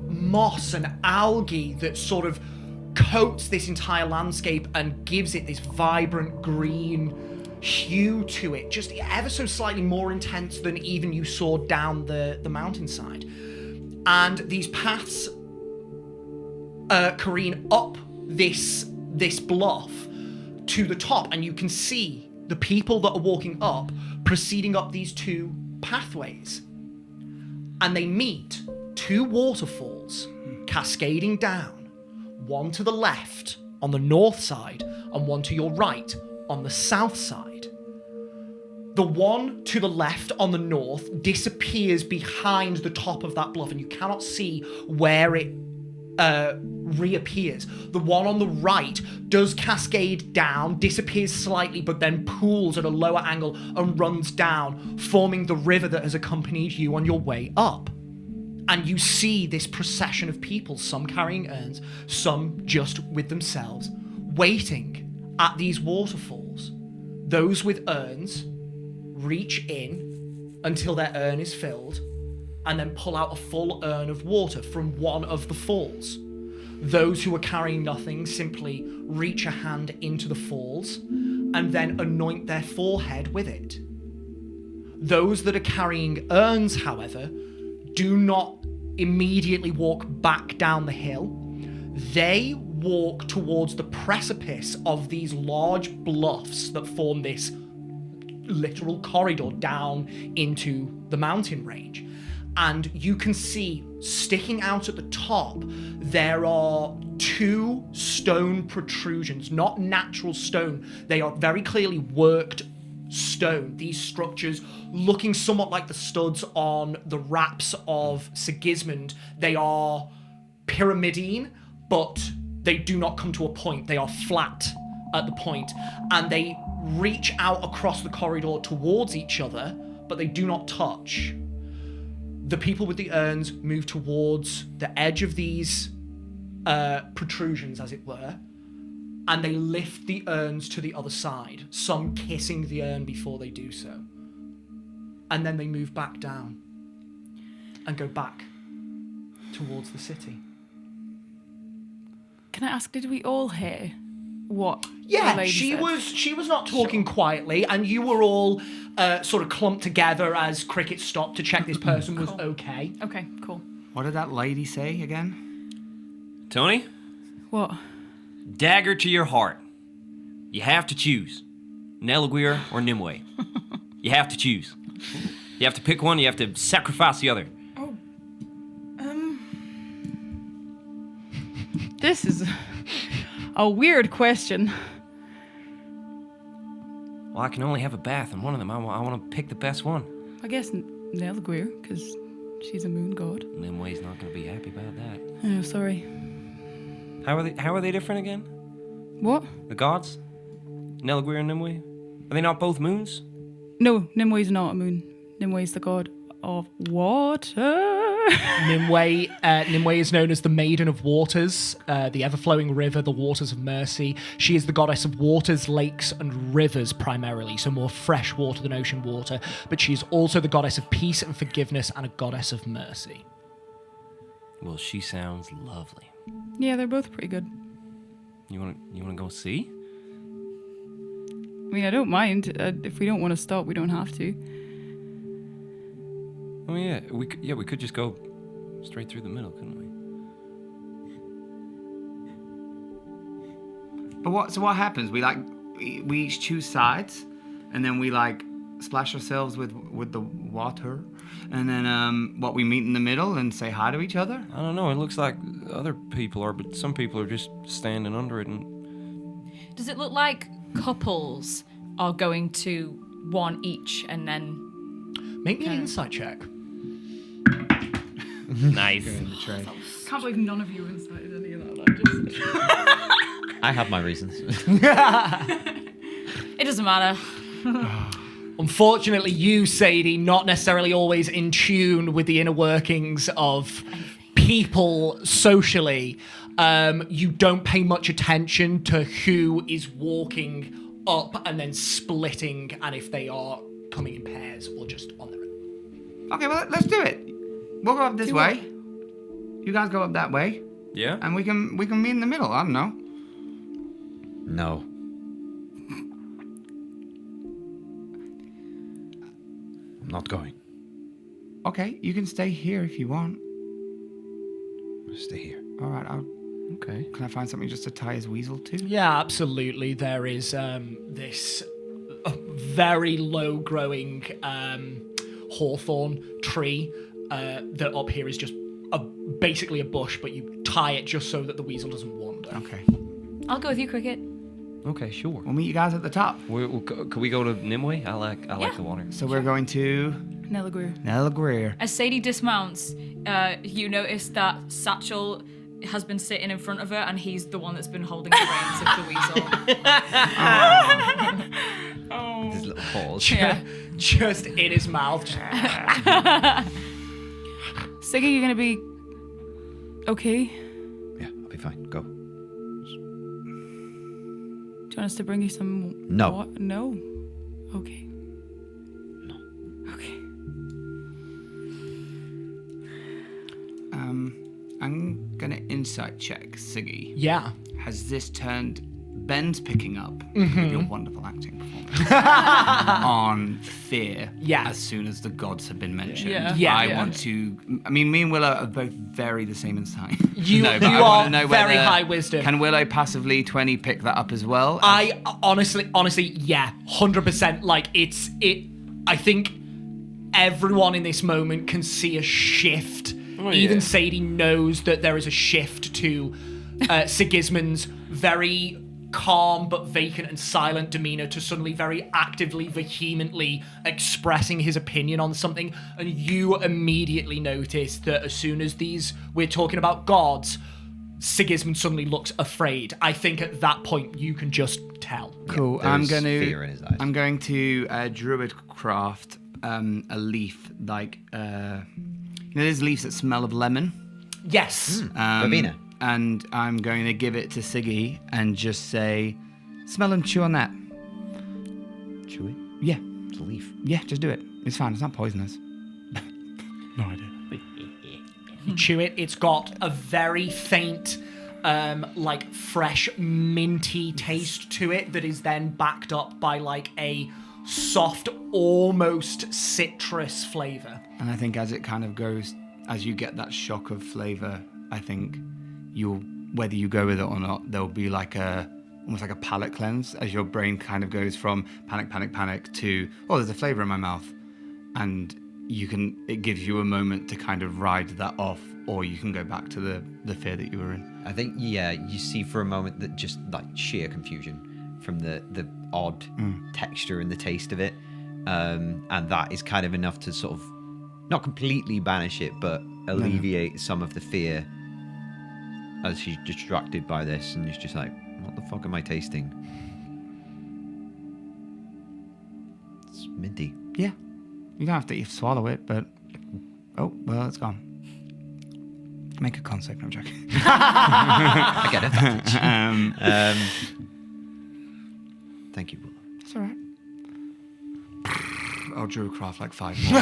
moss and algae that sort of coats this entire landscape and gives it this vibrant green hue to it, just ever so slightly more intense than even you saw down the mountainside. And these paths careen up this bluff to the top, and you can see the people that are walking up proceeding up these two pathways, and they meet two waterfalls cascading down, one to the left on the north side and one to your right on the south side. The one to the left on the north disappears behind the top of that bluff, and you cannot see where it reappears. The one on the right does cascade down, disappears slightly, but then pools at a lower angle and runs down, forming the river that has accompanied you on your way up. And you see this procession of people, some carrying urns, some just with themselves, waiting at these waterfalls. Those with urns reach in until their urn is filled and then pull out a full urn of water from one of the falls. Those who are carrying nothing simply reach a hand into the falls and then anoint their forehead with it. Those that are carrying urns, however, do not immediately walk back down the hill. They walk towards the precipice of these large bluffs that form this literal corridor down into the mountain range. And you can see, sticking out at the top, there are two stone protrusions, not natural stone. They are very clearly worked stone. These structures, looking somewhat like the studs on the wraps of Sigismund, they are pyramidine, but they do not come to a point. They are flat at the point, and they reach out across the corridor towards each other, but they do not touch. the people with the urns move towards the edge of these protrusions, as it were, and they lift the urns to the other side, some kissing the urn before they do so. And then they move back down and go back towards the city. Can I ask, did we all hear what the Yeah, lady said? she was not talking quietly, and you were all sort of clumped together as Cricket stopped to check this person was okay. Okay, cool. What did that lady say again? Tony, What? dagger to your heart. You have to choose. Neliguir or Nimue. You have to choose. You have to pick one, you have to sacrifice the other. This is a weird question. Well, I can only have a bath in one of them. I want to pick the best one. I guess Nelguir, because she's a moon god. Nimue's not going to be happy about that. Oh, sorry. How are they different again? What? The gods? Neliguir and Nimue? Are they not both moons? No, Nimue's not a moon. Nimue's the god of water. Nimue is known as the Maiden of Waters, the ever-flowing river, the waters of mercy. She is the goddess of waters, lakes, and rivers primarily, so more fresh water than ocean water. But she is also the goddess of peace and forgiveness and a goddess of mercy. Well, she sounds lovely. Yeah, they're both pretty good. You want to go see? I mean, I don't mind. If we don't want to stop, we don't have to. Oh yeah, we could just go straight through the middle, couldn't we? But what happens? We each choose sides, and then we splash ourselves with the water, and then we meet in the middle and say hi to each other. I don't know. It looks like other people are, but some people are just standing under it. And Does it look like couples are going to one each and then... Make me an insight check. nice. Can't believe none of you incited any of that. I have my reasons. It doesn't matter. Unfortunately, you, Sadie, not necessarily always in tune with the inner workings of people socially. You don't pay much attention to who is walking up and then splitting, and if they are coming in pairs or just on their own. Okay, well, let's do it. We'll go up this way. You guys go up that way, Yeah. and we can meet in the middle. I don't know. No. I'm not going. Okay, you can stay here if you want. Stay here. All right, Okay. can I find something just to tie his weasel to? Yeah, absolutely. There is this very low-growing hawthorn tree that up here is just basically a bush, but you tie it just so that the weasel doesn't wander. Okay, I'll go with you, Cricket. Okay, sure. we'll meet you guys at the top. Could we go to Nimue? I like the water. So we're going to Neliguir. Neliguir. As Sadie dismounts, you notice that Satchel has been sitting in front of her, and he's the one that's been holding the reins of the weasel. This little pause. Yeah. Just in his mouth. Siggy, you're gonna be okay? Yeah, I'll be fine. Go. Do you want us to bring you some? No. No. Okay. No. Okay. I'm gonna insight check, Siggy. Yeah. Has this turned Ben's picking up with your wonderful acting performance on fear? Yeah. As soon as the gods have been mentioned. Yeah. Yeah. I Yeah. want to. I mean, me and Willow are both very the same in sign. You but you I wanna are know very whether- high wisdom. Can Willow passively 20 pick that up as well? I honestly, yeah, 100%. I think everyone in this moment can see a shift. Even yeah. Sadie knows that there is a shift to Sigismund's very calm but vacant and silent demeanor to suddenly very actively, vehemently expressing his opinion on something. And you immediately notice that as soon as we're talking about gods, Sigismund suddenly looks afraid. I think at that point you can just tell. Cool. There's fear in his eyes. I'm going to druid craft a leaf there's leaves that smell of lemon. Yes. Verbena. And I'm going to give it to Siggy and just say, smell and chew on that. Chew it. Yeah, It's a leaf. yeah, just do it. It's fine. It's not poisonous. No idea. You chew it. It's got a very faint, like fresh minty taste to it that is then backed up by like a soft, almost citrus flavor. And I think as it kind of goes, as you get that shock of flavor, I think you'll, whether you go with it or not, there'll be like almost like a palate cleanse as your brain kind of goes from panic, panic, panic to, oh, there's a flavor in my mouth. And it gives you a moment to kind of ride that off, or you can go back to the fear that you were in. I think, yeah, you see for a moment that just like sheer confusion from the odd texture and the taste of it. And that is kind of enough to sort of not completely banish it, but alleviate some of the fear as she's distracted by this. And she's just like, what the fuck am I tasting? It's minty. Yeah. You don't have to swallow it, but... Oh, well, it's gone. Make a con save, no, I'm joking. I get it. Thank you, Willow. It's all right. I'll Druidcraft like 5 more.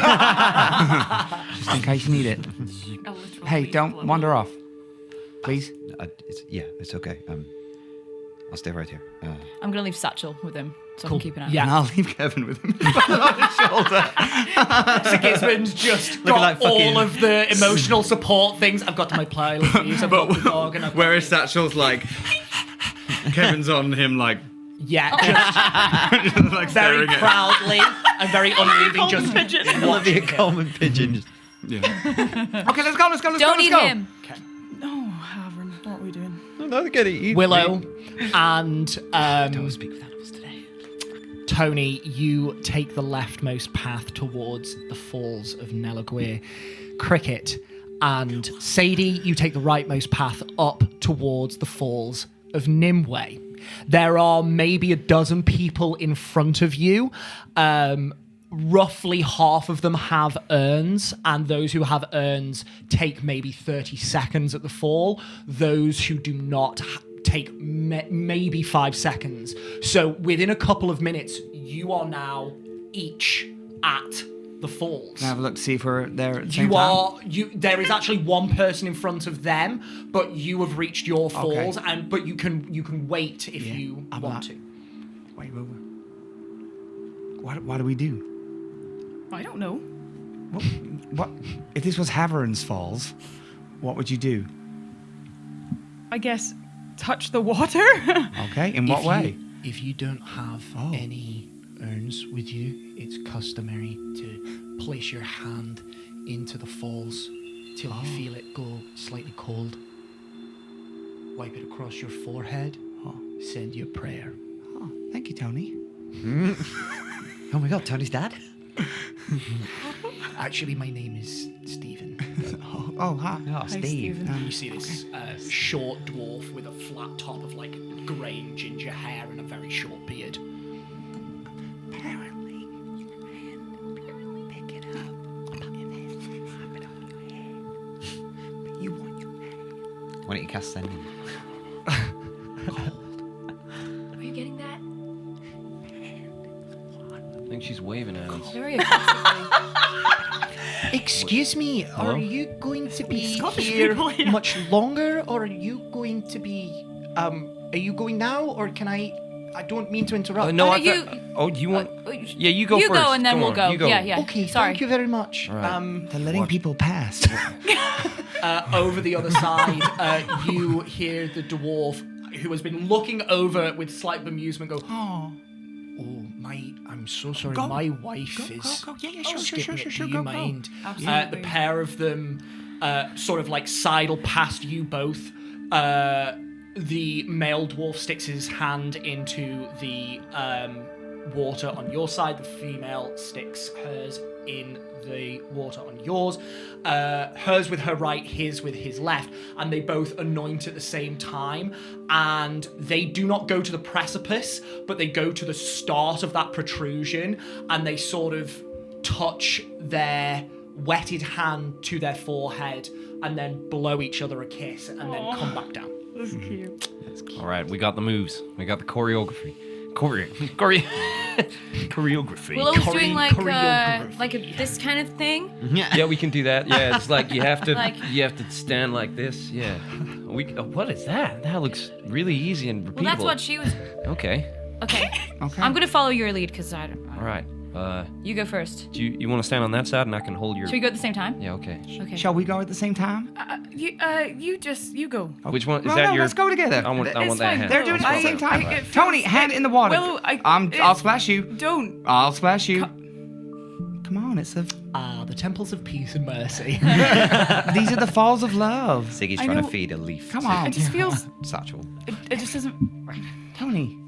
Just in case you need it. A literal Hey, leaf don't blower. wander off. Please. It's okay. I'll stay right here. I'm gonna leave Satchel with him, so I can keep an eye. Yeah. And I'll leave Kevin with him on his shoulder. Gismund's just Looking got like fucking- all of the emotional support things. I've got my pile of leaves, I've got the dog, and I've got Whereas Satchel's like... Kevin's on him like... yeah, just like very staring at proudly and very unmoving. Just Olivia Coleman pigeon. Yeah. Okay, let's go. Don't eat him. Oh, Havern, what are we doing? No, get it. Willow and Don't speak with animals today. Tony, you take the leftmost path towards the falls of Nelagwir. Cricket and Sadie, you take the rightmost path up towards the falls of Nimue. There are maybe a dozen people in front of you. Roughly half of them have urns, and those who have urns take maybe 30 seconds at the fall. Those who do not take maybe 5 seconds. So within a couple of minutes, you are now each at the falls. Can I have a look to see if we're there at the same time? There is actually one person in front of them, but you have reached your falls, Okay. but you can wait if you I'm want not- to. Wait. What do we do? I don't know. What? If this was Havern's Falls, what would you do? I guess touch the water? Okay, in what way? If you don't have any urns with you, it's customary to place your hand into the falls till you feel it go slightly cold. Wipe it across your forehead. Send you a prayer. Oh, thank you, Tony. Oh my god, Tony's dad? Actually, my name is Stephen. Oh, hi. Oh, Steve. Stephen. You see this short dwarf with a flat top of like grey and ginger hair and a very short beard. Apparently, you can pick it up. And then wrap it on your head. But you want your head. Why don't you cast sending? Are you getting that? I think she's waving at us. Very aggressively. Excuse me, Hello? are you going to be Scottish here people here. much longer, or are you going to be, are you going now, or can I don't mean to interrupt. no, no, I you- Oh, you want? Uh, Yeah, you go You first. go and then Come we'll on, go. You go. Yeah. Okay, Sorry. thank you very much. All right. They're letting people pass. Over the other side, you hear the dwarf, who has been looking over with slight bemusement, go, Oh. I'm so sorry, Go. my wife is Go. Yeah, skipping it. Do you go. mind? Absolutely. The pair of them sort of like sidle past you both. The male dwarf sticks his hand into the water on your side. The female sticks hers in the water on yours. Hers with her right, his with his left. And they both anoint at the same time. And they do not go to the precipice, but they go to the start of that protrusion. And they sort of touch their wetted hand to their forehead and then blow each other a kiss and then come back down. That's cute. All right, we got the moves. We got the choreography. Choreography. Willow's doing like choreography. this kind of thing. Yeah, we can do that. Yeah, it's like you have to Like- stand like this. Yeah. What is that? That looks really easy and repeatable. Well, that's what she was. Okay. Okay. Okay. I'm gonna follow your lead because I don't. All right. You go first. Do you want to stand on that side and I can hold your? Should we go at the same time? Yeah. Okay. Okay. Shall we go at the same time? You go. Which one is No, that? no, your... let's go together. I want It's that fine. hand. They're doing it at the same time. it feels Tony, hand in the water. Willow, I'll splash you. Don't. I'll splash you. Come on, it's the The temples of peace and mercy. these are the falls of love. Siggy's I trying to know- feed a leaf. Come on, It just feels. Satchel. It just doesn't. Tony.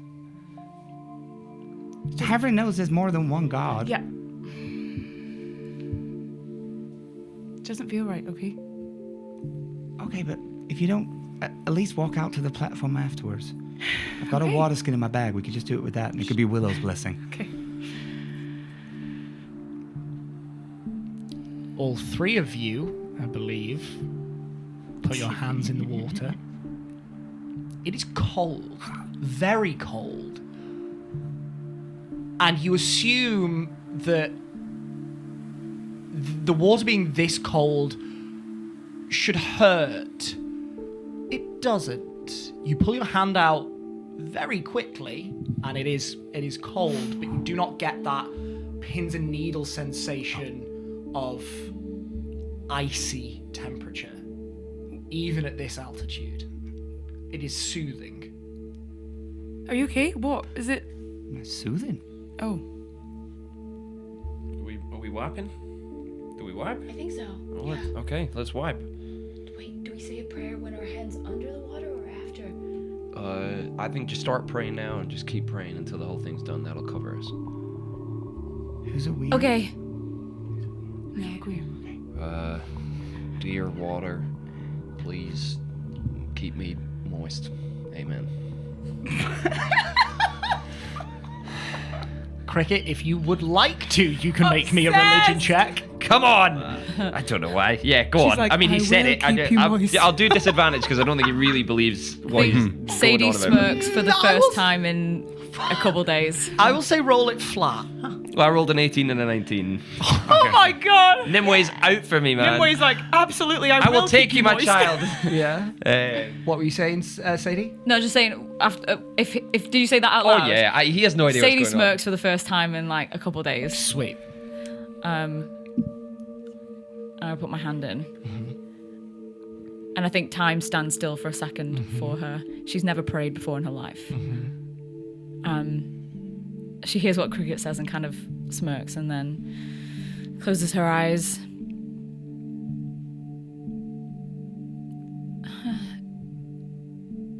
Everyone knows there's more than one god. Yeah. Doesn't feel right. Okay. Okay, but if you don't, at least walk out to the platform afterwards. I've got Okay. a water skin in my bag. We could just do it with that, and it could be Willow's blessing. Okay. All three of you, I believe, put your hands in the water. It is cold, very cold. And you assume that the water being this cold should hurt. It doesn't. You pull your hand out very quickly, and it is cold, but you do not get that pins and needles sensation of icy temperature, even at this altitude. It is soothing. Are you okay? What is it? Soothing. Oh. Are we wiping? Do we wipe? I think so. Oh, okay, let's wipe. Wait, do we say a prayer when our hand's under the water or after? I think just start praying now and just keep praying until the whole thing's done. That'll cover us. Who's a we? Okay. Yeah, agree. Dear water, please keep me moist. Amen. Cricket, if you would like to, you can make me a religion check. Come on! I don't know why. Yeah, go She's on. like, I mean, he "I said will it. keep you moist." I'll do disadvantage because I don't think he really believes what he's going Sadie on about. smirks for the No, I first will- time in a couple days. I will say roll it flat. Well, I rolled an 18 and a 19. Oh my god! Nimway's out for me, man. Nimway's like, absolutely, I I will take keep you, my moist. child. Yeah. Um, What were you saying, Sadie? No, just saying. After, if did you say that out oh, loud? yeah. He has no idea Sadie what's going smirks for the first time in like a couple days. Sweet. I put my hand in. And I think time stands still for a second for her. She's never prayed before in her life. She hears what Cricket says and kind of smirks and then closes her eyes.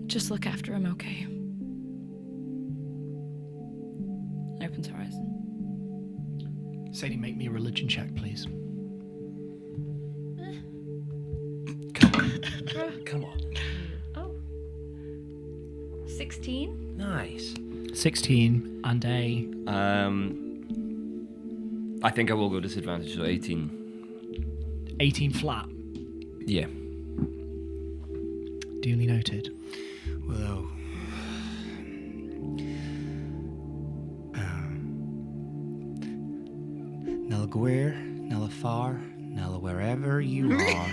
Just look after him, okay? Opens her eyes. Sadie, make me a religion check, please. Come on. Oh. 16? Nice. 16 and a... I think I will go disadvantage, so 18. 18 flat. Yeah. Duly noted. Willow. Nella Nella Far, Nella wherever you are,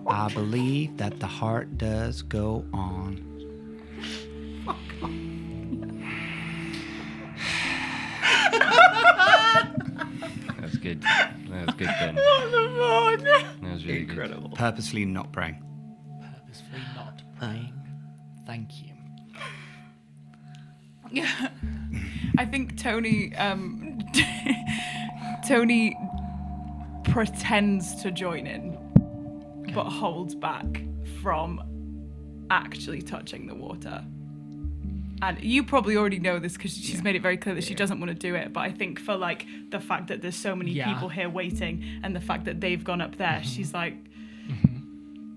I believe that the heart does go on. That's good. That was good, Ben. That was really incredible. Purposely not praying. Purposefully not praying. Thank you. Yeah. I think Tony Tony pretends to join in, but holds back from actually touching the water. And you probably already know this because she's made it very clear that she doesn't want to do it. But I think for like the fact that there's so many people here waiting and the fact that they've gone up there, she's like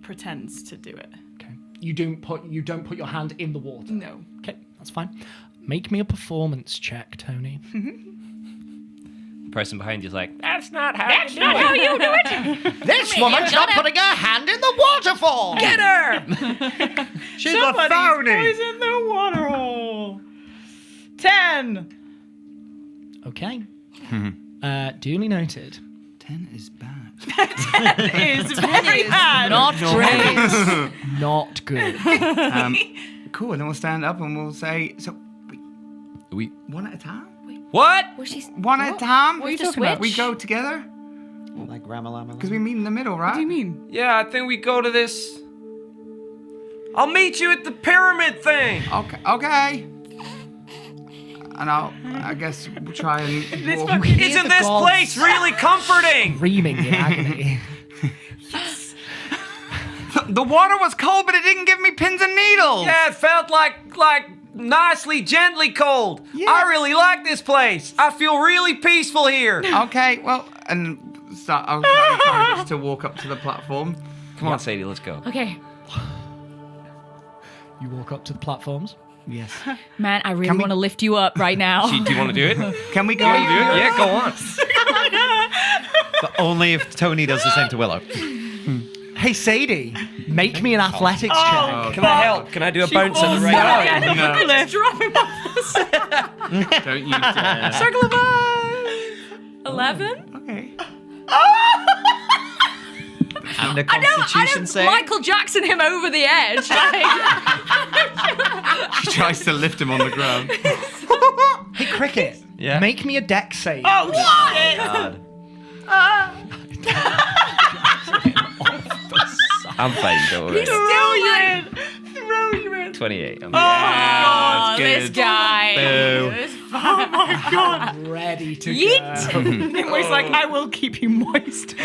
pretends to do it. Okay. You don't put your hand in the water. No. Okay, that's fine. Make me a performance check, Tony. person behind you is like, that's not how you do it. This woman's not putting her hand in the waterfall. Get her! She's a phony. Poison the waterhole. 10. Okay. Duly noted. 10 is bad. Is very bad. Not great. Not good. Cool, and then we'll stand up and we'll say, so, We one at a time? what? Was she? One at a time? What are you talking about? We go together? Like Ramalama. Because we meet in the middle, right? What do you mean? Yeah, I think we go to this. I'll meet you at the pyramid thing. Okay. And I guess we'll try and... Isn't this place really comforting? Screaming in agony. The water was cold, but it didn't give me pins and needles. Yeah, it felt like nicely, gently cold. Yeah. I really like this place. I feel really peaceful here. Okay, well, and I'll try just to walk up to the platform. Come on, Sadie, let's go. Okay. You walk up to the platforms. Yes. Man, I really Can we- want to lift you up right now. Do you want to do it? Can we go? Yeah, go on. But only if Tony does the same to Willow. Hey, Sadie, make me an athletics check. Can I help? Can I do a bounce at the right time? No. Let's drop him off. Don't you dare. Circle of 11. Okay. And a I constitution don't save. Michael Jackson him over the edge. Like, She tries to lift him on the ground. Hey, Cricket, Yeah? make me a deck save. Oh, shit. God. I'm fine, don't worry. Throw you in. 28. I'm oh, this guy. Boo. Ready to Yeet. go. Nimue like, I will keep you moist. a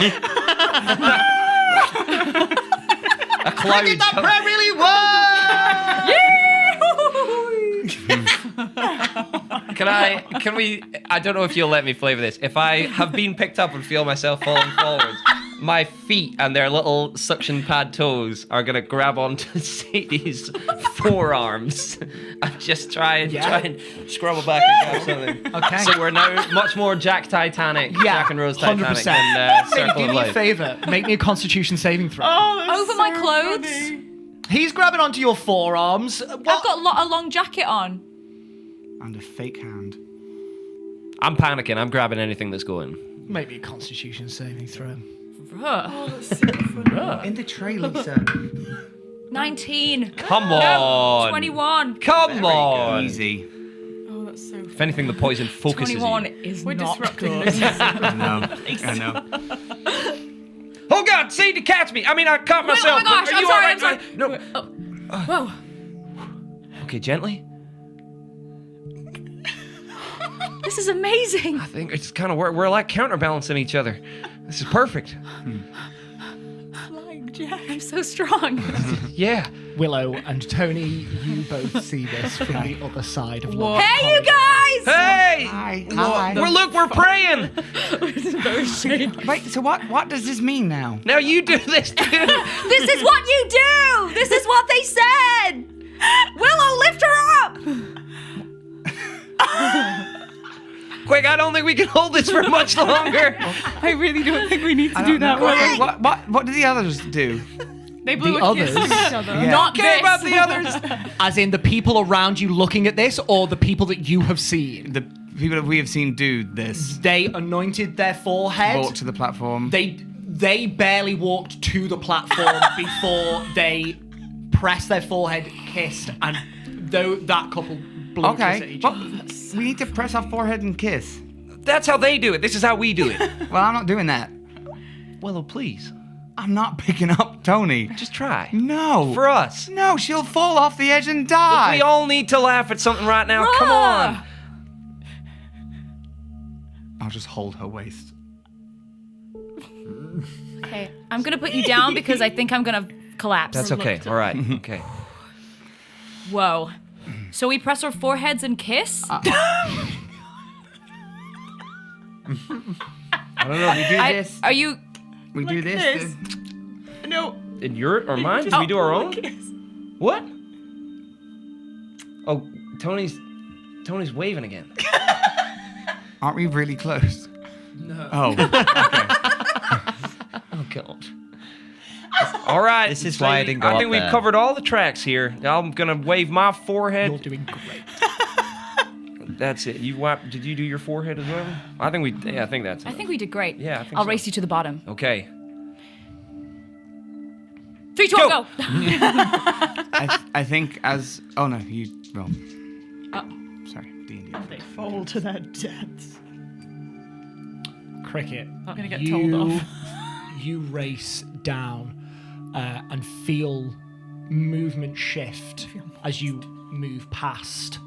cloud. Prayer really works. Can we, I don't know if you'll let me flavor this. If I have been picked up and feel myself falling forward, my feet and their little suction pad toes are going to grab onto Sadie's forearms and just try and scrabble back and grab something. Okay. So we're now much more Jack Titanic, Jack and Rose Titanic 100%. than Sadie, Circle do of me a Life. favor. Make me a Constitution saving throw. Over my clothes. He's grabbing onto your forearms. I've got a long jacket on. And a fake hand. I'm panicking. I'm grabbing anything that's going. Make me a Constitution saving throw. In the tray, Lisa. 19. Come No, on. 21. Come on. Easy. Oh, that's so If anything, the poison focuses 21 you. is We're not disrupting good. this. I know. Oh God, Sadie, catch me! I mean, I caught myself. Oh my gosh, but are I'm you sorry, all I'm right? sorry. No. Whoa. Okay, gently. This is amazing. I think it's kind of we're like counterbalancing each other. This is perfect. I'm so strong. Yeah. Willow and Tony, you both see this from the other side of London. Hey, you guys! Hey! Hi. We're praying. Wait, so what does this mean now? Now you do this too. This is what you do! This is what they said! Willow, lift her up! Quick, I don't think we can hold this for much longer. I really don't think we need to do that. Wait, what do the others do? They blew The a kiss others? at each other. Yeah. Not Care this. about the others. As in the people around you looking at this, or the people that you have seen. The people that we have seen do this. They anointed their forehead. Walk to the platform. They barely walked to the platform before they pressed their forehead, kissed, and though that couple blew a kiss at Okay. each Well, other. we need to press our forehead and kiss. That's how they do it. This is how we do it. Well, I'm not doing that. Willow, please, I'm not picking up Tony. just try. No. For us. No, she'll fall off the edge and die. We all need to laugh at something right now. Come on. I'll just hold her waist. Okay, I'm gonna put you down because I think I'm gonna collapse. That's okay. All right. Okay. Whoa. So we press our foreheads and kiss? I don't know. We do this. Are you... We do this. this. No. In your or mine? Did we do our own? What? Oh, Tony's waving again. Aren't we really close? No. Oh, okay. Oh God. All right. This is why I didn't go I think up we've there. covered all the tracks here. I'm gonna wave my forehead. You're doing great. That's it. Did you do your forehead as well? I think that's. I enough. think we did great. Yeah, I think I'll so. race you to the bottom. Okay. 3, 2, 1, go. I think as... Oh, no, you... Well, Oh. sorry. D&D. They fall to their deaths. Cricket. I'm gonna get told off. You race down and feel movement shift as you move past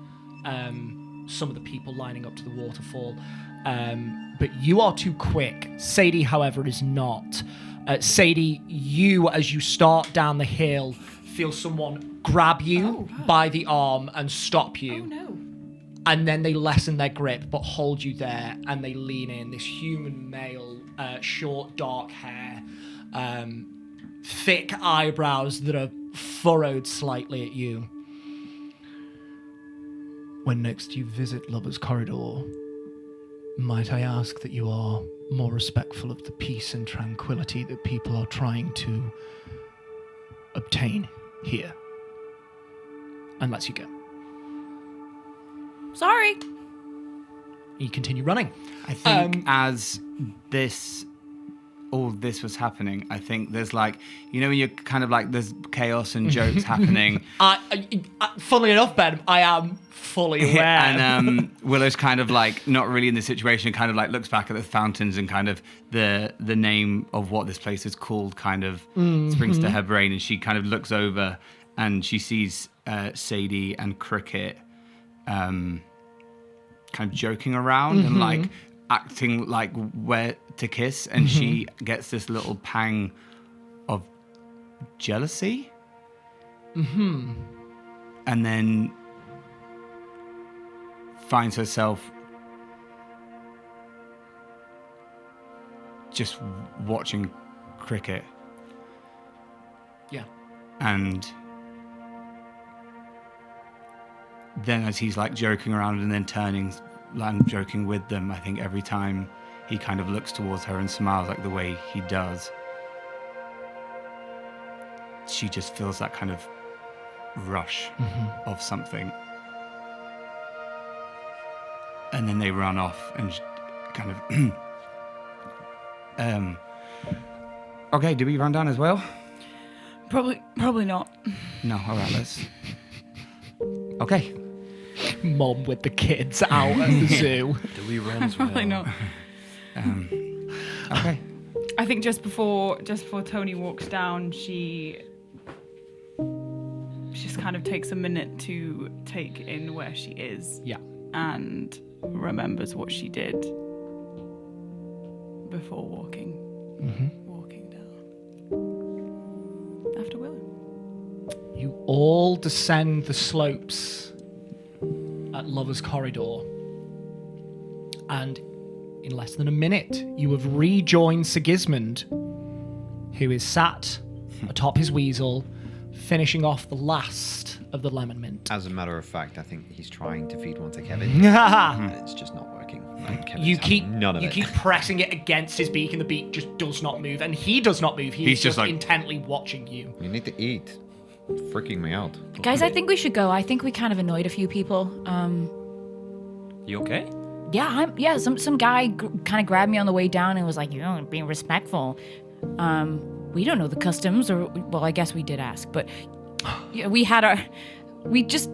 some of the people lining up to the waterfall. But you are too quick. Sadie, however, is not. Sadie, you, as you start down the hill, feel someone grab you by the arm and stop you. Oh no. And then they lessen their grip, but hold you there, and they lean in. This human male, short, dark hair, thick eyebrows that are furrowed slightly at you. When next you visit Lover's Corridor, might I ask that you are more respectful of the peace and tranquility that people are trying to obtain here? And lets you go. Sorry. You continue running. I think as all this was happening, I think there's like, you know, when you're kind of like, there's chaos and jokes happening. Funnily enough, Ben, I am fully aware. And Willow's kind of like, not really in the situation, kind of like looks back at the fountains and kind of the name of what this place is called kind of springs to her brain. And she kind of looks over and she sees Sadie and Cricket kind of joking around and like acting like where to kiss, and she gets this little pang of jealousy. And then finds herself just watching Cricket. Yeah. And then as he's like joking around and then turning and joking with them, I think every time he kind of looks towards her and smiles like the way he does, she just feels that kind of rush of something. And then they run off and kind of okay, do we run down as well? Probably not. No, all right, let's. Okay. Mom with the kids out at the zoo. Do we run as well? Probably not. Okay. I think just before Tony walks down, she just kind of takes a minute to take in where she is. Yeah. And remembers what she did before walking down. After Willow. You all descend the slopes at Lover's Corridor. And in less than a minute, you have rejoined Sigismund, who is sat atop his weasel, finishing off the last of the lemon mint. As a matter of fact, I think he's trying to feed one to Kevin, and it's just not working. Like, Kevin's You having keep none of you it. keep pressing it against his beak, and the beak just does not move, and he does not move. He's just like- intently watching you. You need to eat. It's freaking me out. Guys, I think we should go. I think we kind of annoyed a few people. You okay? Yeah, some guy kind of grabbed me on the way down and was like, "You know, being respectful." We don't know the customs, or well, I guess we did ask, but yeah, we just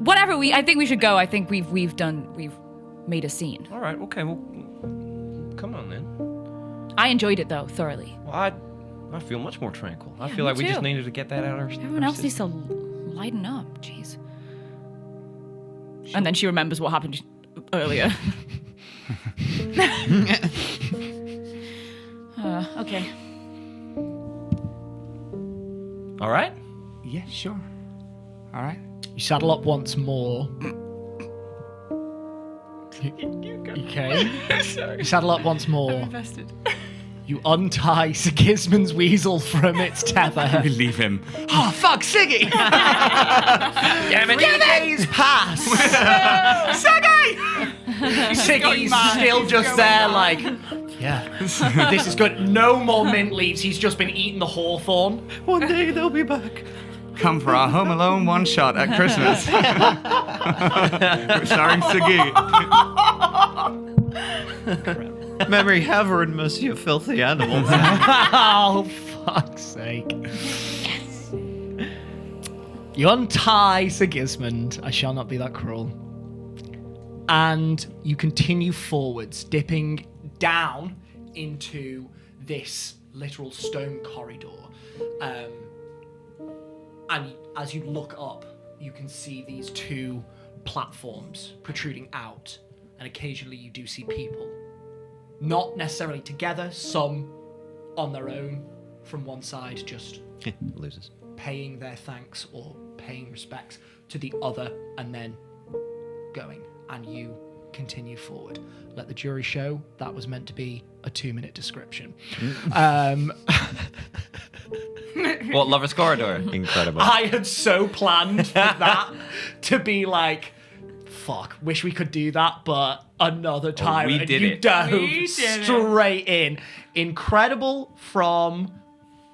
whatever. I think we should go. I think we've made a scene. All right. Okay. Well, come on then. I enjoyed it though thoroughly. Well, I feel much more tranquil. I Yeah, feel me like we just too. needed to get that out of our Everyone else needs to lighten up. Jeez. And then she remembers what happened earlier. Okay. All right. Yeah, sure. All right. You saddle up once more. Okay. You saddle up once more. Invested. You untie Sigismund's weasel from its tether. We leave him. Oh, fuck, Siggy! Damn it. 3 days pass. Siggy! Siggy's mad. still He's just going there, mad. like, yeah, this is good. No more mint leaves. He's just been eating the hawthorn. One day they'll be back. Come for our Home Alone one shot at Christmas. Starring Siggy. Memory have her and mercy of filthy animals. Oh, fuck's sake. You untie Sigismund. I shall not be that cruel. And you continue forwards, dipping down into this literal stone corridor. And as you look up, you can see these two platforms protruding out. And occasionally you do see people. Not necessarily together, some on their own from one side, just Losers. paying their thanks or paying respects to the other and then going. And you continue forward. Let the jury show that was meant to be a 2-minute description. What, Lover's Corridor? Incredible. I had so planned for that to be like, fuck, wish we could do that, but another time. we and did you it. dove We did it. straight in. Incredible from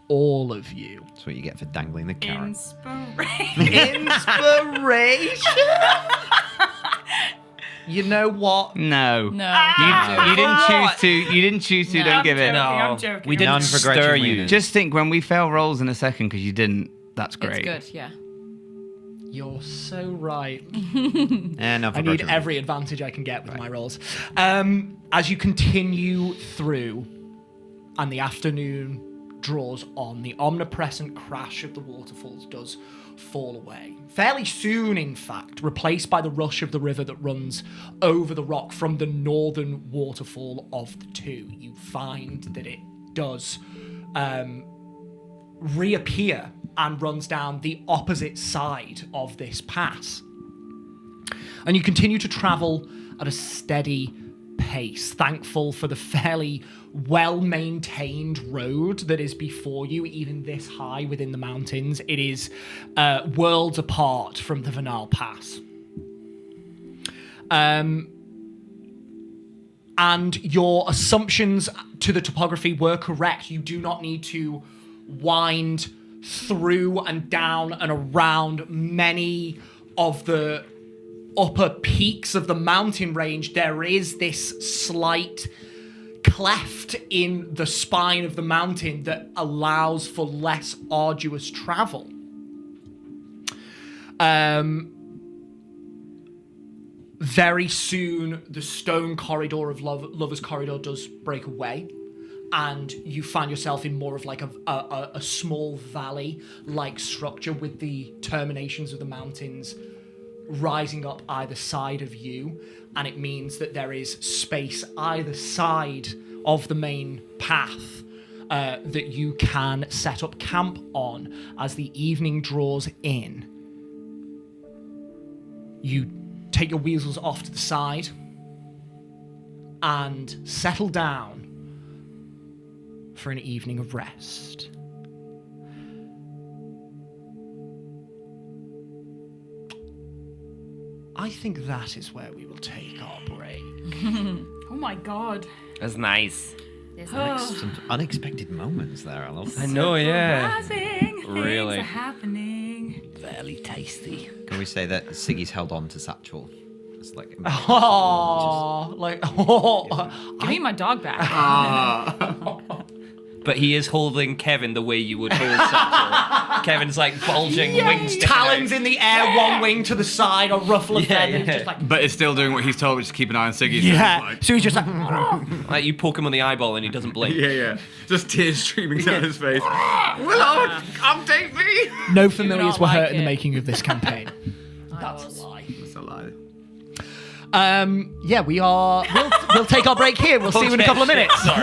all of you. That's what you get for dangling the carrot. Inspiration. Inspiration. You know what? No. No. You didn't choose to. You didn't choose to. No. Don't give it. I'm joking. We didn't None for stir Gretchen you. Wiener. Just think when we fail rolls in a second because you didn't. That's great. It's good, yeah. You're so right. And I need every advantage I can get with my rolls. As you continue through, and the afternoon draws on, the omnipresent crash of the waterfalls does fall away. Fairly soon, in fact, replaced by the rush of the river that runs over the rock from the northern waterfall of the two. You find that it does reappear and runs down the opposite side of this pass. And you continue to travel at a steady pace, thankful for the fairly well-maintained road that is before you, even this high within the mountains. It is worlds apart from the Vanal Pass. And your assumptions to the topography were correct. You do not need to wind through and down and around many of the upper peaks of the mountain range. There is this slight cleft in the spine of the mountain that allows for less arduous travel. Very soon, the stone corridor of Lover's Corridor does break away, and you find yourself in more of like a small valley-like structure with the terminations of the mountains rising up either side of you, and it means that there is space either side of the main path that you can set up camp on. As the evening draws in, you take your weasels off to the side and settle down for an evening of rest. I think that is where we will take our break. Oh my god. That's nice. Some unexpected moments there. I love I that. know, yeah. Rising. Really. Things are happening. Very tasty. Can we say that Siggy's held on to Satchel? It's like Oh, like, Give me my dog back. But he is holding Kevin the way you would hold Satchel. Kevin's like bulging wings. sticking talons out. in the air, one wing to the side, a ruffle of Yeah, feathers, yeah. just like, But it's still doing what he's told, which is keep an eye on Siggy. yeah. So he's just like, Like you poke him on the eyeball and he doesn't blink. Yeah. Just tears streaming down his face. Willow, update me. no familiars not were like hurt in the it. making of this campaign. That's was. a lie. That's a lie. Yeah, we'll take our break here. We'll see you in a couple of minutes. Sorry.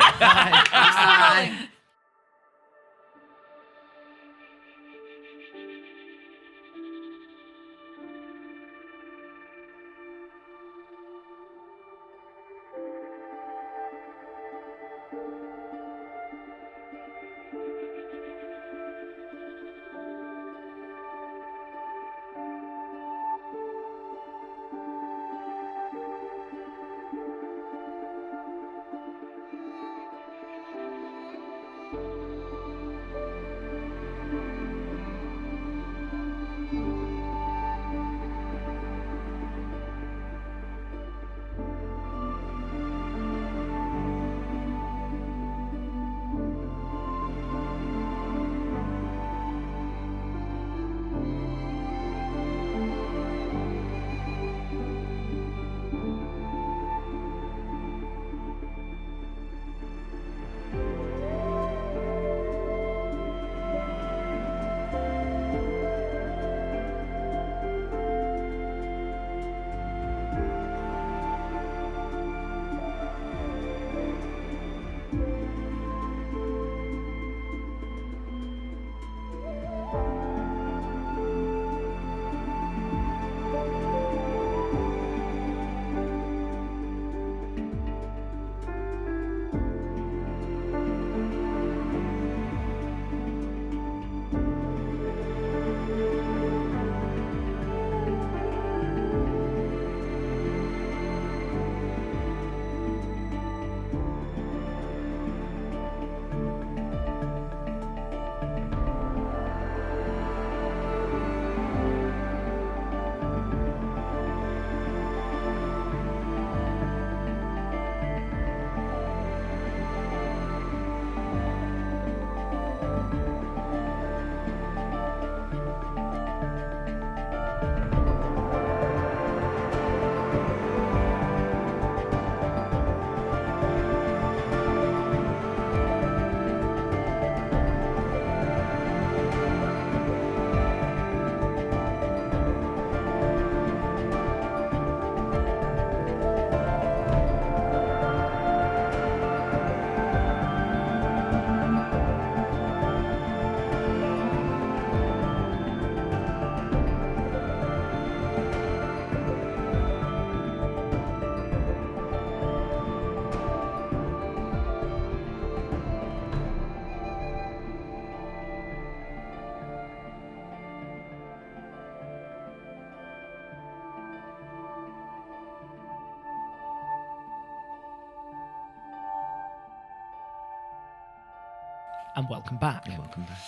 And welcome back. Welcome back.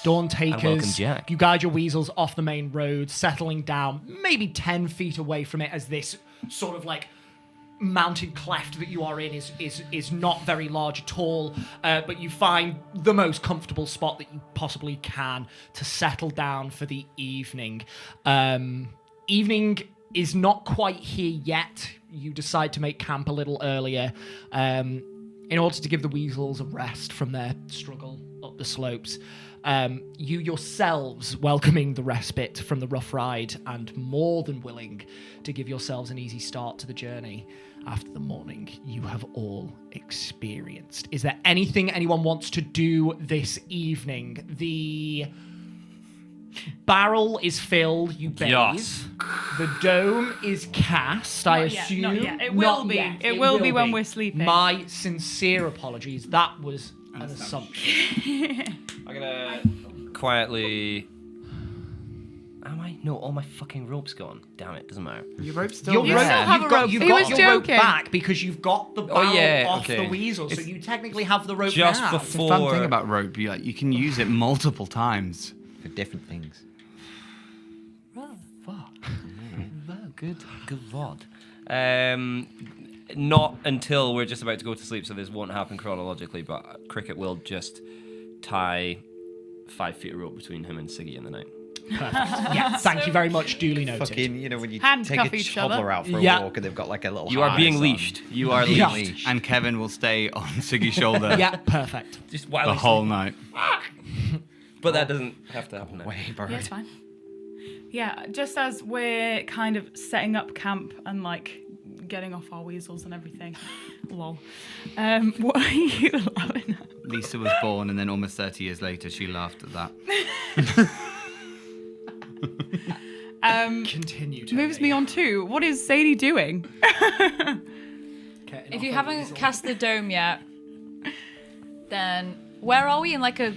Dawn Takers, welcome, Jack. you guide your weasels off the main road, settling down maybe 10 feet away from it as this sort of like mountain cleft that you are in is not very large at all, but you find the most comfortable spot that you possibly can to settle down for the evening. Evening is not quite here yet. You decide to make camp a little earlier in order to give the weasels a rest from their struggle up the slopes. You yourselves welcoming the respite from the rough ride and more than willing to give yourselves an easy start to the journey after the morning you have all experienced. Is there anything anyone wants to do this evening? The barrel is filled, you bathe. Yes. The dome is cast, I Not yet, assume. not yet. It will Not be. yet. It will be when we're sleeping. My sincere apologies. That was an assumption. I'm gonna quietly. Am I? No, all my fucking rope's gone. Damn it, doesn't matter. Your rope's still Your there. rope, still have you've a got, rope. you've He got was your rope joking. back because you've got the barrel yeah, off okay. the weasel, so you technically have the rope Just now. before- The fun thing about rope, you can use it multiple times. For different things. Good lord. Not until we're just about to go to sleep, so this won't happen chronologically, but Cricket will just tie 5 feet of rope between him and Siggy in the night. Perfect. Yeah, thank you very much. Duly noted. Fucking, you know, when you Handcuff take a each other. toddler out for a Yeah. walk and they've got like a little You are being harness on. leashed. You are Yeah. leashed. And Kevin will stay on Siggy's shoulder Yeah, perfect. Just while the he's whole sleeping. night. But that doesn't have to happen now. Way, bird. Yeah, it's fine. Yeah, just as we're kind of setting up camp and like getting off our weasels and everything. Lol. What are you laughing at? Lisa was born, and then almost 30 years later, she laughed at that. Continue to Moves me on to what is Sadie doing? If you haven't cast the dome yet, then where are we? In like a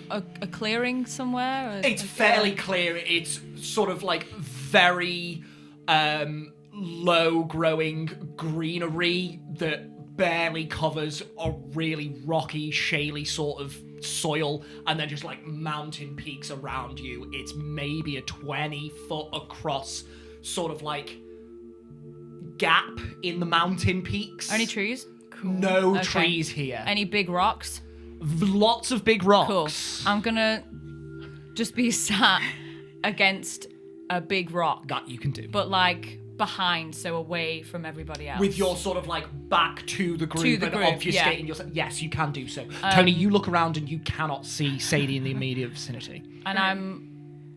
clearing somewhere? Or- It's fairly clear. It's sort of like very low growing greenery that barely covers a really rocky, shaly sort of soil and then just like mountain peaks around you. It's maybe a 20-foot across sort of like gap in the mountain peaks. Any trees? No Okay. trees here. Any big rocks? Lots of big Cool. rocks. I'm gonna just be sat against a big rock, That you can do. but like behind, so away from everybody else. With your sort of like back to the group the and group, obfuscating yourself. Yes, you can do so. Tony, you look around and you cannot see Sadie in the immediate vicinity. And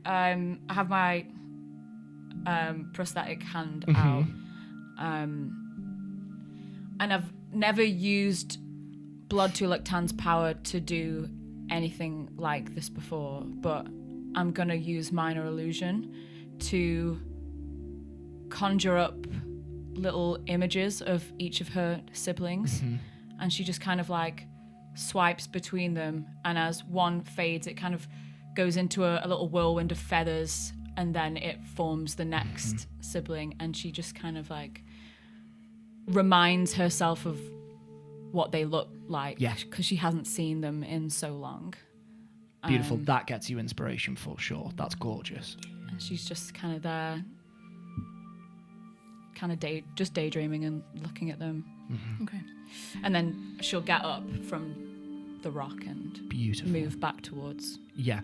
I have my prosthetic hand out. And I've never used Blood to Lectan's power to do anything like this before, but I'm gonna use Minor Illusion to conjure up little images of each of her siblings, and she just kind of like swipes between them, and as one fades, it kind of goes into a little whirlwind of feathers, and then it forms the next sibling, and she just kind of like reminds herself of what they look like, Yeah. because she hasn't seen them in so long. Beautiful. That gets you inspiration for sure. That's gorgeous. And she's just kind of there, kind of just daydreaming and looking at them. Okay. And then she'll get up from the rock and Beautiful. move back towards. Yeah.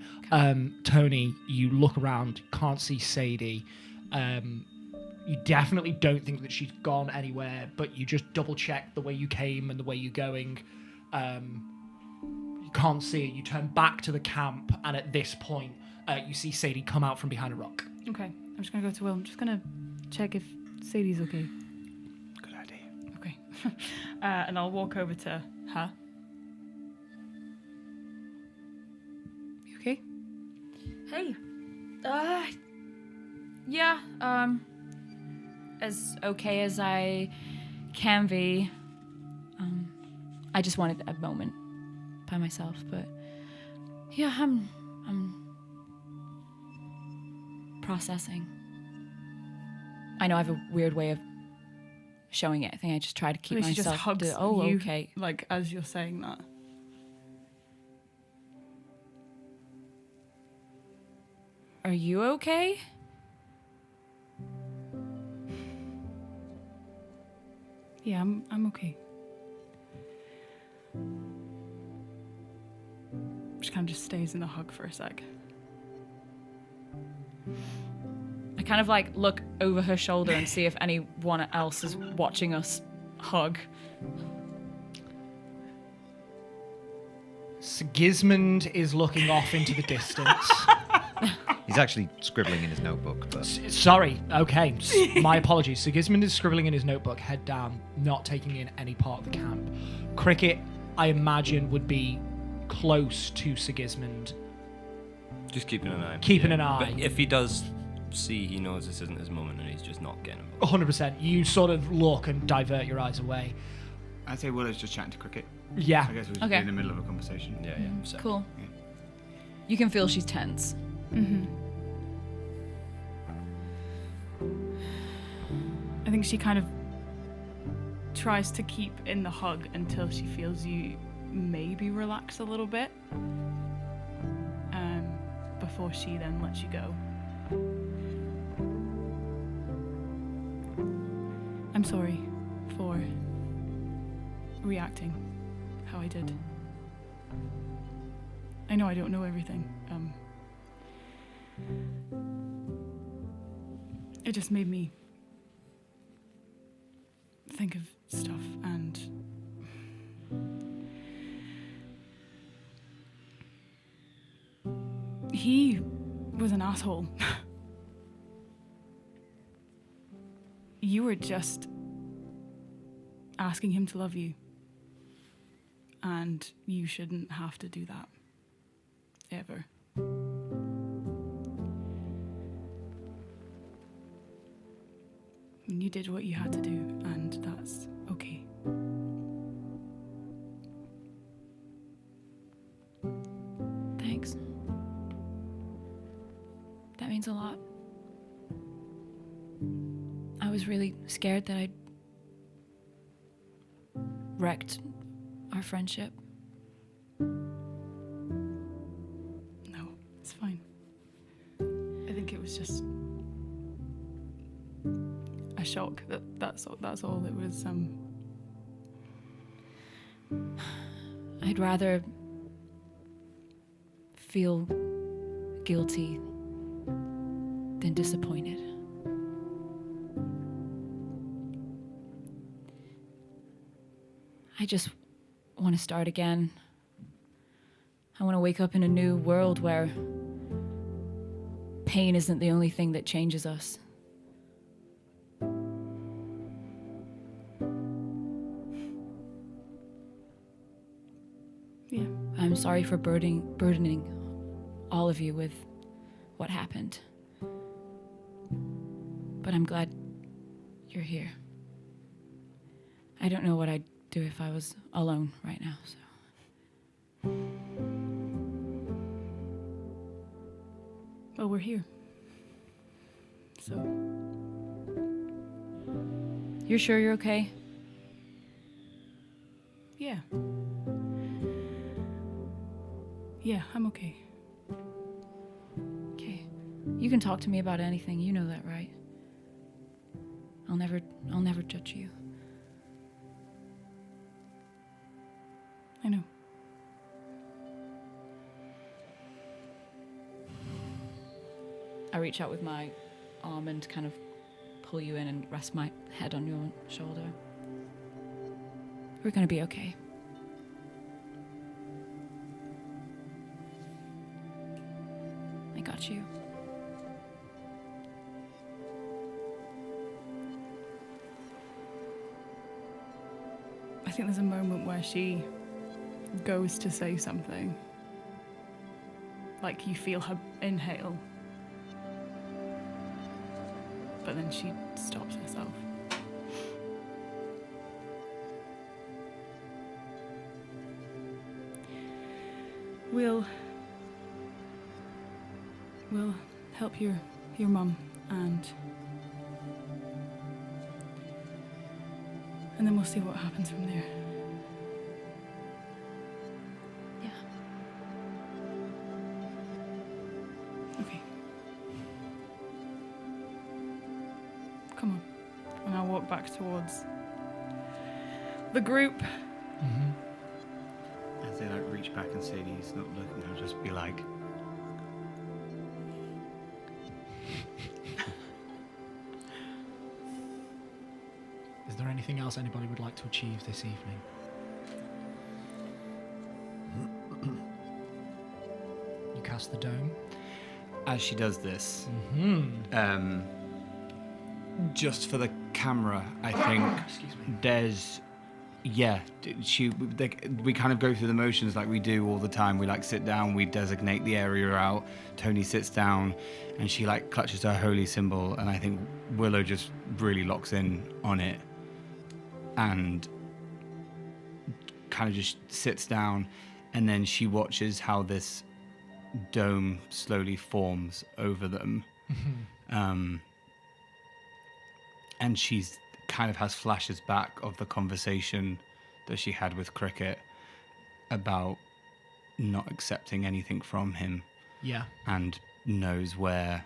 Tony, you look around, can't see Sadie. You definitely don't think that she's gone anywhere, but you just double check the way you came and the way you're going. You can't see her. You turn back to the camp, and at this point, you see Sadie come out from behind a rock. Okay. I'm just gonna go to Will. I'm just gonna check if Sadie's okay. Good idea. Okay. And I'll walk over to her. You okay? Hey. Yeah, as okay as I can be. I just wanted a moment by myself, but yeah, I'm processing. I know I have a weird way of showing it. I think I just try to keep Maybe she myself. just hugs Oh, you, okay. like as you're saying that. Are you okay? Yeah, I'm okay. She kind of just stays in the hug for a sec. I kind of like look over her shoulder and see if anyone else is watching us hug. Sigismund is looking off into the distance. He's actually scribbling in his notebook. But Sorry. Okay. My apologies. Sigismund is scribbling in his notebook, head down, not taking in any part of the camp. Cricket, I imagine, would be close to Sigismund. Just keeping an eye. Keeping an eye. But if he does see, he knows this isn't his moment and he's just not getting involved. 100%. You sort of look and divert your eyes away. I'd say Willow's just chatting to Cricket. Yeah. I guess we're just Okay. in the middle of a conversation. Yeah, so. Cool. Yeah. You can feel she's tense. I think she kind of tries to keep in the hug until she feels you maybe relax a little bit. Before she then lets you go. I'm sorry for reacting how I did. I know I don't know everything. It just made me think of stuff, and he was an asshole. You were just asking him to love you, and you shouldn't have to do that. Ever. And you did what you had to do, and that's okay. Thanks. That means a lot. I was really scared that I'd wrecked our friendship. just a shock. That's all. It was. I'd rather feel guilty than disappointed. I just want to start again. I want to wake up in a new world where pain isn't the only thing that changes us. Yeah. I'm sorry for burdening all of you with what happened. But I'm glad you're here. I don't know what I'd do if I was alone right now, so. Well, we're here. So. You're sure you're okay? Yeah. Yeah, I'm okay. Okay. You can talk to me about anything, you know that, right? I'll never judge you. I know. I reach out with my arm and kind of pull you in and rest my head on your shoulder. We're gonna be okay. I got you. I think there's a moment where she goes to say something. Like you feel her inhale. But then she stops herself. We'll help your mum and then we'll see what happens from there. Yeah. Okay. Come on. And I'll walk back towards the group. As they like reach back and say he's not looking, I'll just be like, Is there anything else anybody would like to achieve this evening? You cast the dome. as she does this, just for the camera, I think there's, we kind of go through the motions like we do all the time. We like sit down, we designate the area out. Tony sits down, and she like clutches her holy symbol, and I think Willow just really locks in on it, and kind of just sits down, and then she watches how this dome slowly forms over them. And she's kind of has flashes back of the conversation that she had with Cricket about not accepting anything from him. Yeah. And knows where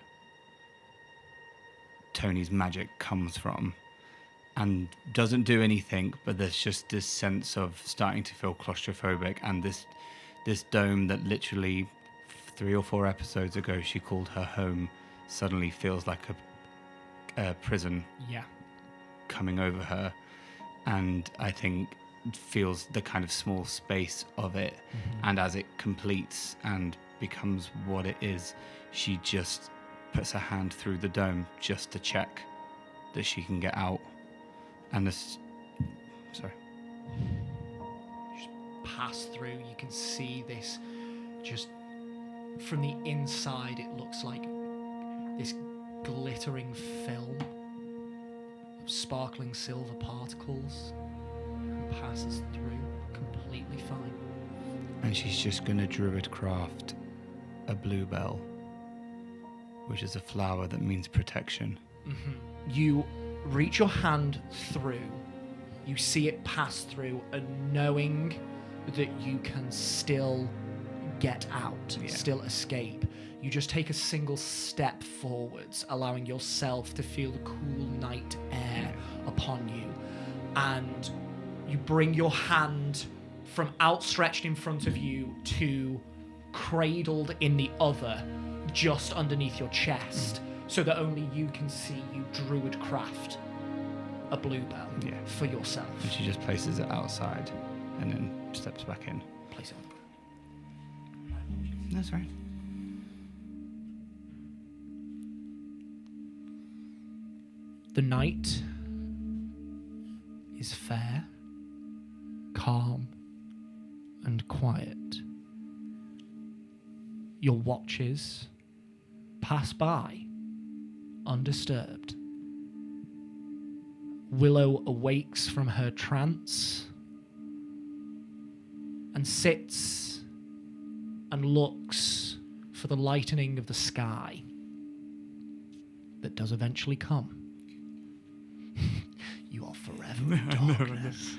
Tony's magic comes from. And doesn't do anything, but there's just this sense of starting to feel claustrophobic, and this dome that literally 3 or 4 episodes ago she called her home suddenly feels like a prison. Yeah. Coming over her, and I think feels the kind of small space of it. And as it completes and becomes what it is, she just puts her hand through the dome just to check that she can get out. And this, sorry. Just pass through. You can see this just from the inside. It looks like this glittering film of sparkling silver particles, and passes through completely fine. And she's just gonna druid craft a bluebell, which is a flower that means protection. You reach your hand through, you see it pass through, and knowing that you can still get out, still escape. You just take a single step forwards, allowing yourself to feel the cool night air upon you. And you bring your hand from outstretched in front of you to cradled in the other, just underneath your chest, so that only you can see you druid craft a bluebell for yourself. And she just places it outside and then steps back in. Place it on. That's right. The night is fair, calm, and quiet. Your watches pass by, undisturbed. Willow awakes from her trance and sits and looks for the lightening of the sky that does eventually come. You are forever in darkness.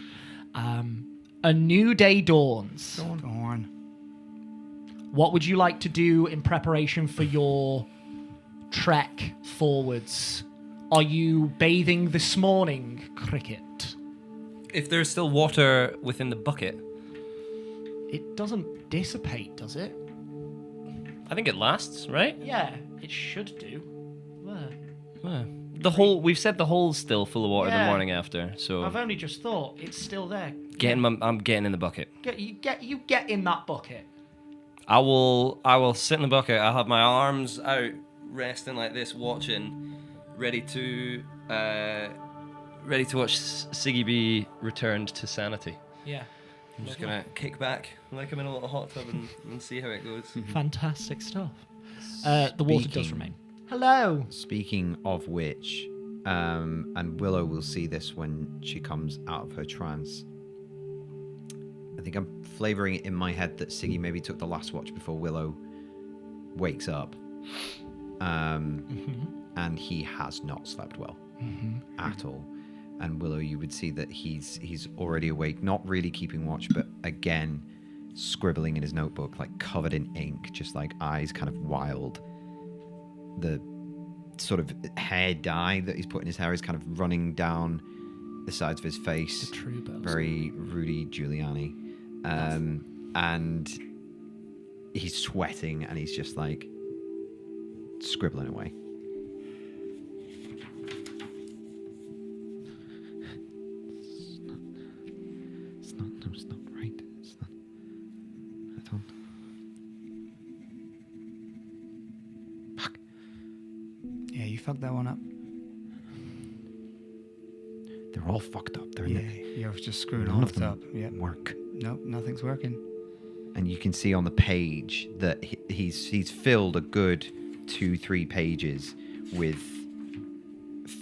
A new day dawns. Dawn. What would you like to do in preparation for your trek forwards? Are you bathing this morning, Cricket? If there's still water within the bucket, It doesn't dissipate, does it? I think it lasts, right? Yeah, it should do. There. Yeah. We've said the hole's still full of water the Yeah. morning after, so I've only just thought it's still there. I'm getting in the bucket. You get in that bucket. I will sit in the bucket. I'll have my arms out, resting like this, watching, ready to watch Siggy be returned to sanity. Yeah. I'm just gonna kick back like I'm in a little hot tub and see how it goes. Fantastic stuff. The water does Speaking- remain. Hello. Speaking of which, and Willow will see this when she comes out of her trance. I think I'm flavouring it in my head that Siggy maybe took the last watch before Willow wakes up. And he has not slept well at all. And Willow, you would see that he's already awake, not really keeping watch, but again, scribbling in his notebook, like covered in ink, just like eyes kind of wild. The sort of hair dye that he's put in his hair is kind of running down the sides of his face. The true bells. Very Rudy Giuliani. And he's sweating and he's just like scribbling away. It's not right. It's not. I don't. Fuck. Yeah, you fucked that one up. They're all fucked up. They're in the, You're just screwing none all of of it them up. Yeah. work. Nope, nothing's working. And you can see on the page that he's filled a good 2-3 pages with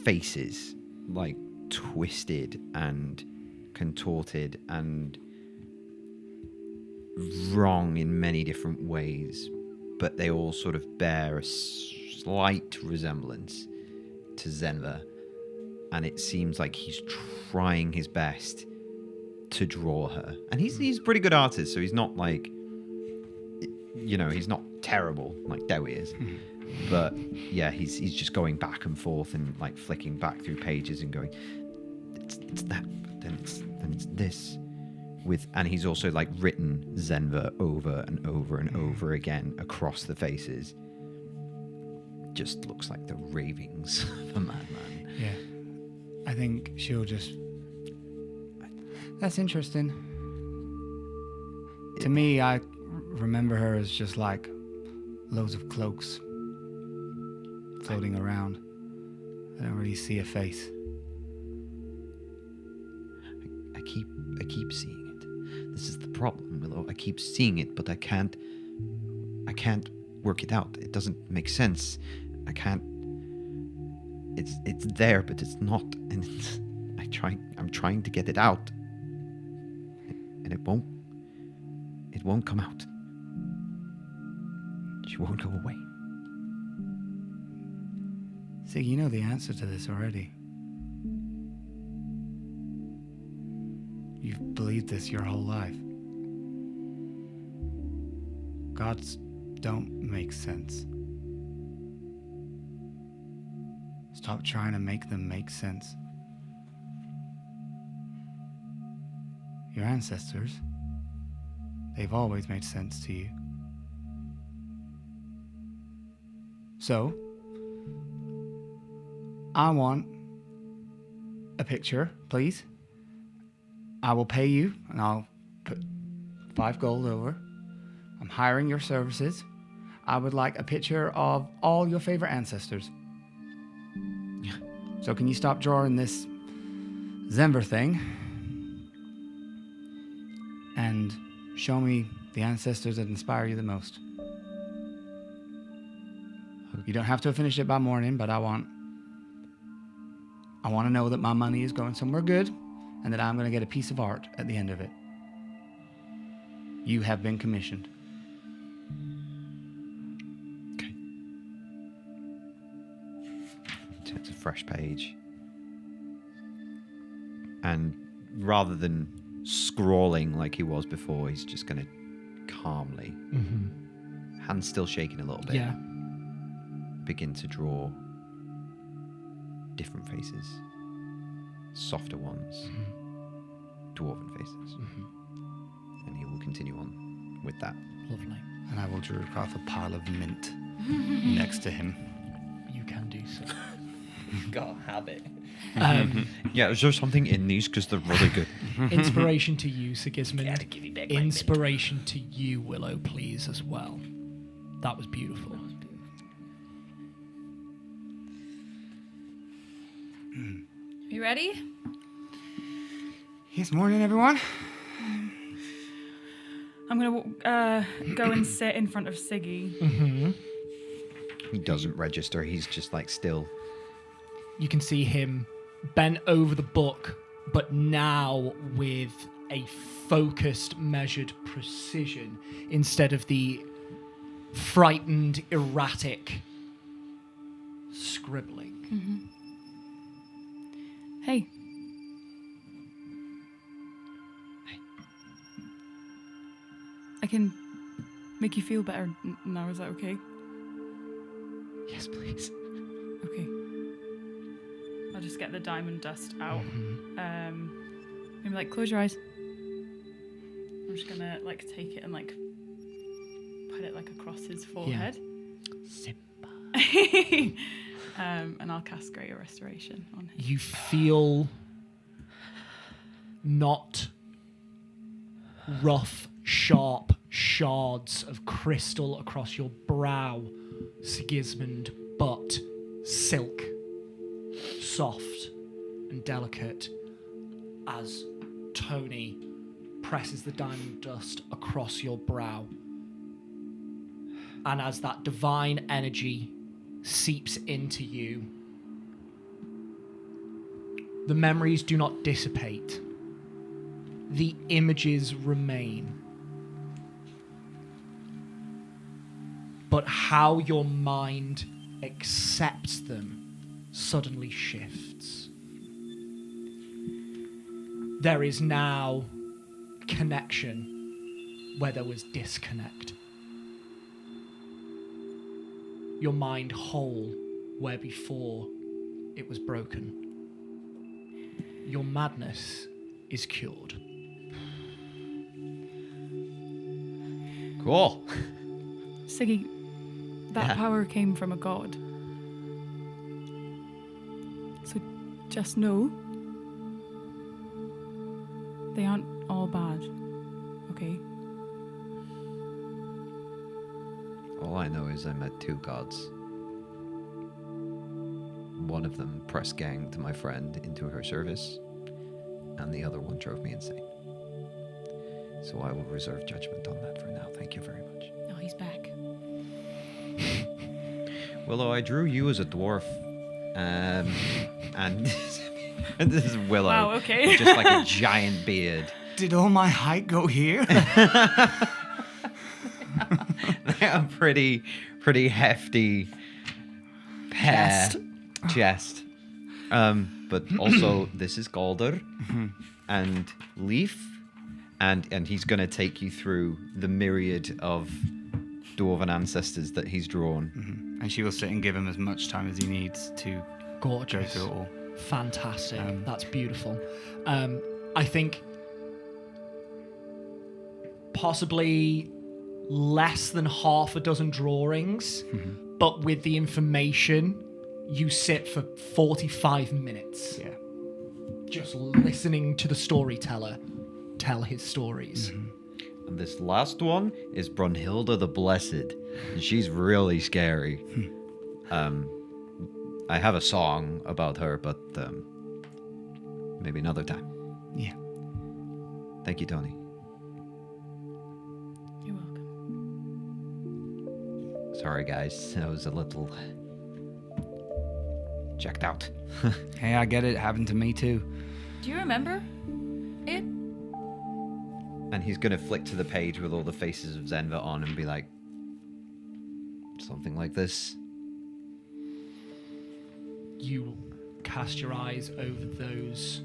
faces like twisted and contorted and wrong in many different ways, but they all sort of bear a slight resemblance to Zenva, and it seems like he's trying his best to draw her. And he's a pretty good artist, so he's not like, you know, he's not terrible like Dewi is. But yeah, he's just going back and forth and like flicking back through pages and going, it's that, but then it's this. And he's also like written Zenva over and over and over again across the faces. Just looks like the ravings of a madman. Yeah. I think she'll just... That's interesting. To me, I remember her as just like loads of cloaks floating around. I don't really see a face. I keep seeing it. This is the problem, Willow. I keep seeing it, but I can't work it out. It doesn't make sense. I can't. It's there, but it's not, and I'm trying to get it out, and it won't come out. She won't go away. See, you know the answer to this already. You've believed this your whole life. Gods don't make sense. Stop trying to make them make sense. Your ancestors, they've always made sense to you. So, I want a picture, please. I will pay you, and I'll put 5 gold over. I'm hiring your services. I would like a picture of all your favorite ancestors. So can you stop drawing this Zember thing and show me the ancestors that inspire you the most? You don't have to finish it by morning, but I want to know that my money is going somewhere good and that I'm going to get a piece of art at the end of it. You have been commissioned. Okay. Turns a fresh page. And rather than scrawling like he was before, he's just going to calmly, hands still shaking a little bit, begin to draw different faces. Softer ones, dwarven faces. And he will continue on with that. Lovely. And I will draw across a pile of mint next to him. You can do so. Gotta have it. Yeah, is there something in these? Because they're really good. Inspiration to you, Sigismund. Gotta give me back my Inspiration to you, Willow, please, as well. That was beautiful. You ready? Yes, morning, everyone. I'm gonna go and sit in front of Siggy. He doesn't register. He's just like still. You can see him bent over the book, but now with a focused, measured precision instead of the frightened, erratic scribbling. Hey. I can make you feel better now, is that okay? Yes, please. Okay. I'll just get the diamond dust out. Maybe like close your eyes. I'm just gonna like take it and like put it like across his forehead. And I'll cast Greater Restoration on him. You feel not rough, sharp shards of crystal across your brow, Sigismund, but silk, soft and delicate, as Tony presses the diamond dust across your brow. And as that divine energy seeps into you, the memories do not dissipate. The images remain. But how your mind accepts them suddenly shifts. There is now connection where there was disconnect. Your mind whole where before it was broken. Your madness is cured. Cool. Siggy, that power came from a god. So just know they aren't all bad, okay? All I know is I met 2 gods. One of them press ganged my friend into her service, and the other one drove me insane. So I will reserve judgment on that for now. Thank you very much. Oh, he's back. Willow, I drew you as a dwarf, and and this is Willow. Wow, okay. with just like a giant beard. Did all my height go here? They are pretty hefty hair, chest. But also this is Galder and Leaf, and he's gonna take you through the myriad of dwarven ancestors that he's drawn. And she will sit and give him as much time as he needs to go Gorgeous. through it all. Fantastic. That's beautiful. I think possibly less than half a dozen drawings, but with the information, you sit for 45 minutes. Yeah. Just listening to the storyteller tell his stories. And this last one is Brunhilde the Blessed. And she's really scary. I have a song about her, but maybe another time. Yeah. Thank you, Tony. You're welcome. Sorry, guys. I was a little checked out. Hey, I get it. Happened to me too. Do you remember it? And he's going to flick to the page with all the faces of Zenva on and be like, something like this. You cast your eyes over those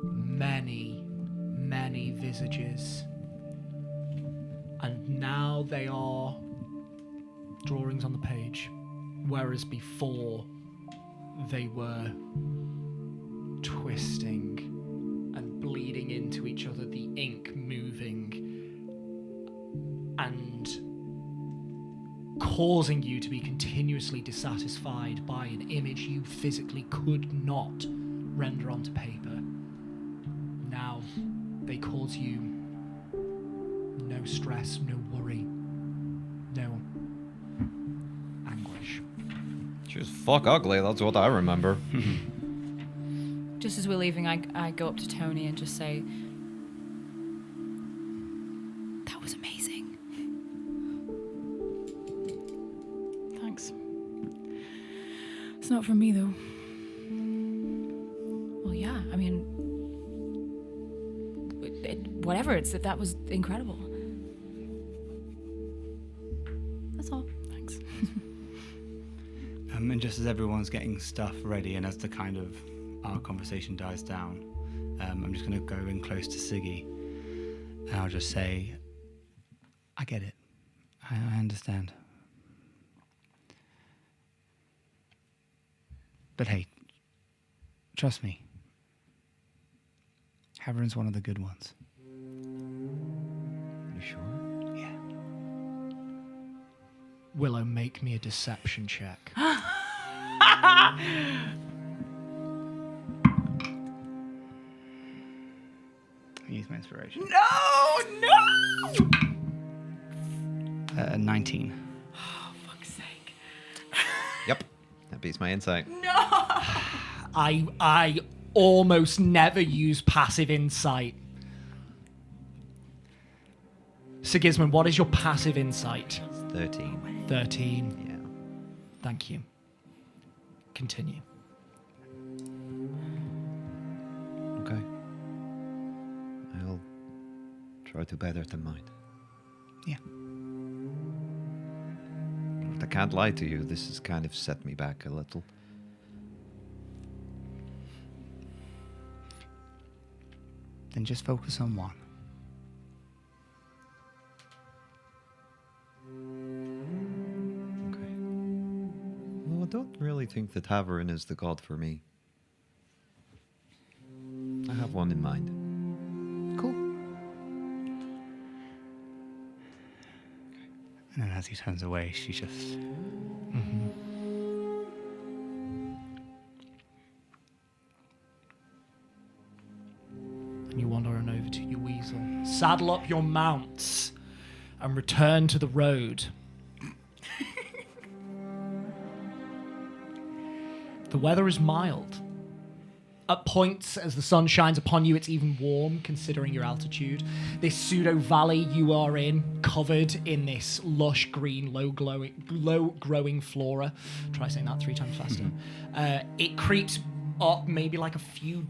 many, many visages. And now they are drawings on the page. Whereas before, they were twisting and bleeding into each other, the ink moving and causing you to be continuously dissatisfied by an image you physically could not render onto paper. Now they cause you no stress, no worry, no anguish. She was fuck ugly, that's what I remember. Just as we're leaving, I go up to Tony and just say, "That was amazing." Thanks. It's not from me, though. Well, yeah, I mean, whatever, that was incredible. That's all. Thanks. And just as everyone's getting stuff ready and as the kind of our conversation dies down, I'm just going to go in close to Siggy and I'll just say, I get it. I understand. But hey, trust me. Haverin's one of the good ones. You sure? Yeah. Willow, make me a deception check. Use my inspiration. No! 19. Oh, fuck's sake. Yep. That beats my insight. I almost never use passive insight. Sigismund, what is your passive insight? 13. 13. Yeah. Thank you. Continue. Okay. I'll try to better than mine. Yeah. But I can't lie to you, this has kind of set me back a little. Then just focus on one. Okay. Well, I don't really think that Haverin is the god for me. I have one in mind. Cool. And then as he turns away, she just... And you wander on over to your weasel. Saddle up your mounts and return to the road. The weather is mild. At points, as the sun shines upon you, it's even warm, considering your altitude. This pseudo-valley you are in, covered in this lush green, low-growing flora. Try saying that 3 times faster. It creeps up maybe like a few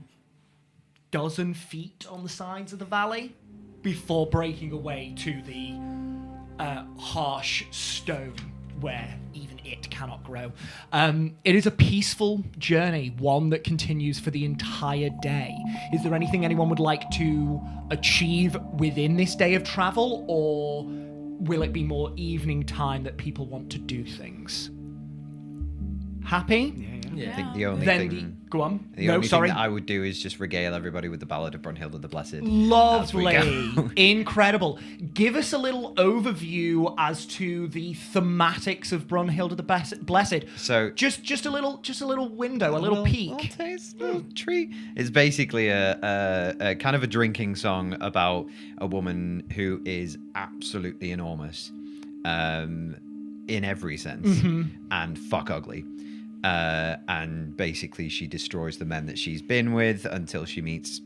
dozen feet on the sides of the valley before breaking away to the harsh stone where even it cannot grow. It is a peaceful journey, one that continues for the entire day. Is there anything anyone would like to achieve within this day of travel, or will it be more evening time that people want to do things? Happy? I think the only Then thing. go on. The No, only sorry. thing that I would do is just regale everybody with the Ballad of Brunhilde the Blessed. Lovely. as we go. Incredible. Give us a little overview as to the thematics of Brunhilde the Blessed. So just a little window, a little peek. Little taste, little treat. It's basically a kind of a drinking song about a woman who is absolutely enormous, in every sense, and fuck ugly. And basically she destroys the men that she's been with until she meets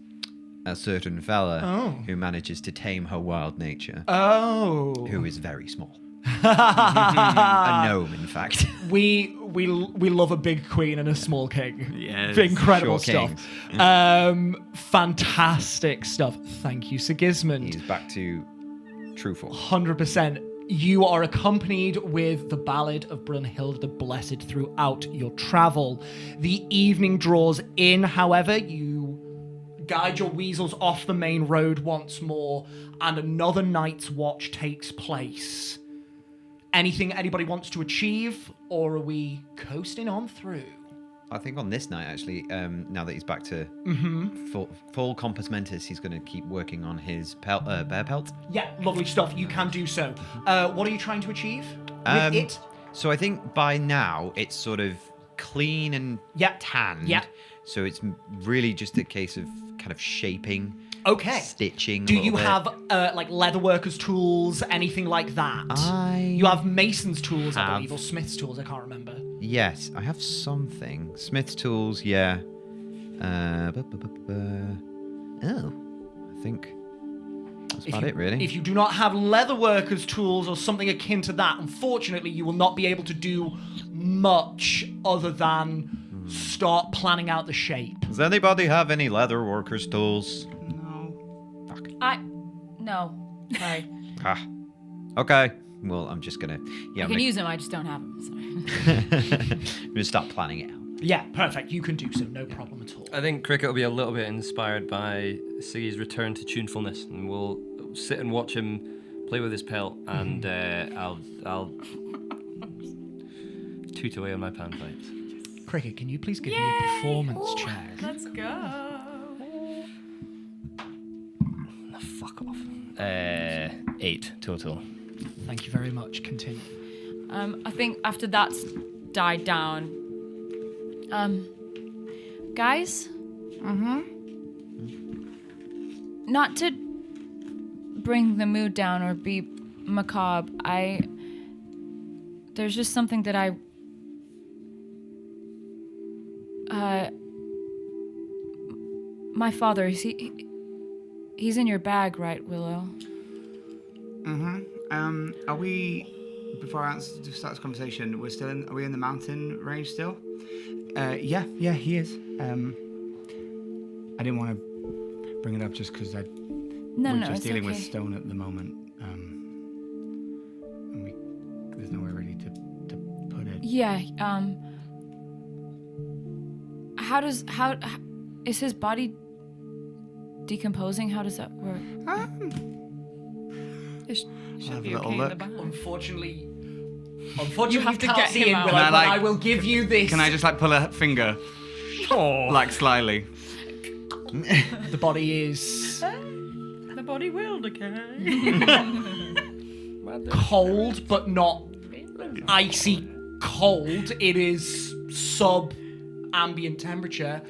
a certain fella who manages to tame her wild nature, who is very small. A gnome, in fact. We love a big queen and a small king. Yes. Incredible Sure stuff. Fantastic stuff. Thank you, Sigismund. He's back to true form. 100%. You are accompanied with the Ballad of Brunhilde the Blessed throughout your travel. The evening draws in, however, you guide your weasels off the main road once more, and another night's watch takes place. Anything anybody wants to achieve, or are we coasting on through? I think on this night, actually, now that he's back to full compass mentis, he's going to keep working on his bear pelt. Yeah, lovely stuff. You can do so. What are you trying to achieve with it? So I think by now it's sort of clean and tanned. Yeah. So it's really just a case of kind of shaping, stitching. Do a you little bit. have like leatherworkers' tools, anything like that? You have mason's tools, I believe, or smith's tools. I can't remember. Yes, I have something. Smith's tools, yeah. I think that's about it, really. If you do not have leatherworkers' tools or something akin to that, unfortunately, you will not be able to do much other than start planning out the shape. Does anybody have any leather workers' tools? No. Fuck. No. Sorry. Okay. Well, I'm just gonna. Yeah. I can use them. I just don't have them. Sorry. I'm gonna start planning it out. Yeah, perfect. You can do so. No problem at all. I think Cricket will be a little bit inspired by Siggy's return to tunefulness, and we'll sit and watch him play with his pelt, and I'll toot away on my pan pipes. Cricket, can you please give me a performance check? Let's go. Fuck off. 8 total. Thank you very much. Continue. I think after that's died down, guys. Not to bring the mood down or be macabre, there's just something that my father, he's in your bag, right, Willow? Are we? Before I start this conversation, are we in the mountain range still? Yeah, he is. I didn't want to bring it up just because we're just it's dealing okay. with stone at the moment. And there's nowhere really to put it. Yeah. How is his body decomposing? How does that work? It should have be a little okay in the look. back. Unfortunately, You have to cannot get see him him, out. Willow, Can I, but like- I will give you this. Can I just pull a finger, like slyly? The body is The body will decay. cold, but not icy cold. It is sub-ambient temperature.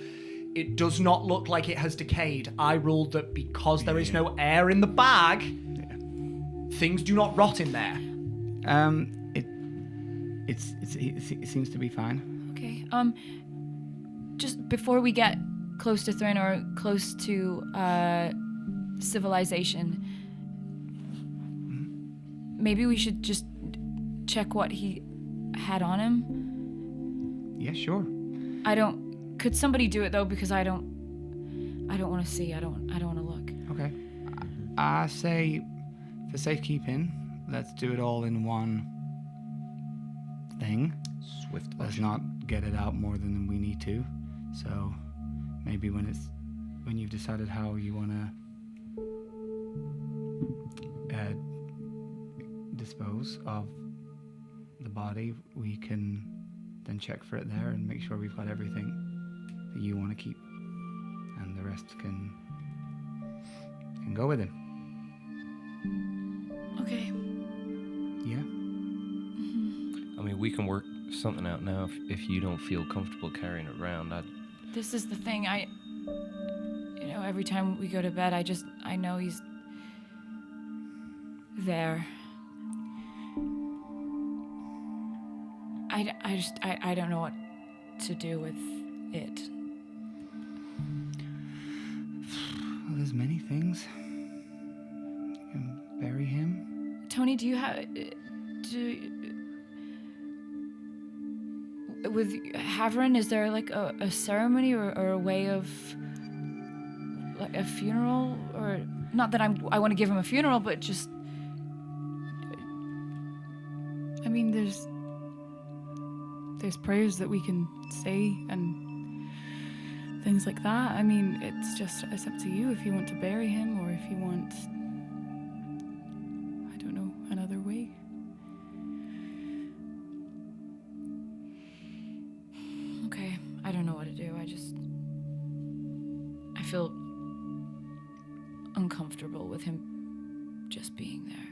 It does not look like it has decayed. I ruled that because there is no air in the bag, things do not rot in there. It seems to be fine. Okay. Just before we get close to Thrin or close to civilization, maybe we should just check what he had on him. Yeah, sure. Could somebody do it though? Because I don't want to see. I don't want to look. Okay. I say, for safekeeping, let's do it all in one thing. Swift Let's motion. not get it out more than we need to. So maybe when you've decided how you want to dispose of the body, we can then check for it there and make sure we've got everything that you want to keep, and the rest can go with him. Okay. Yeah. I mean, we can work something out now if you don't feel comfortable carrying it around. This is the thing. Every time we go to bed, I know he's there. I don't know what to do with it. Well, there's many things. You can bury him. Tony, do you have... With Haverin, is there like a ceremony or a way of... like a funeral? Or... Not that I want to give him a funeral, but just... I mean, there's prayers that we can say and things like that. I mean, it's up to you if you want to bury him or if you want, I don't know, another way. Okay, I don't know what to do. I feel uncomfortable with him just being there.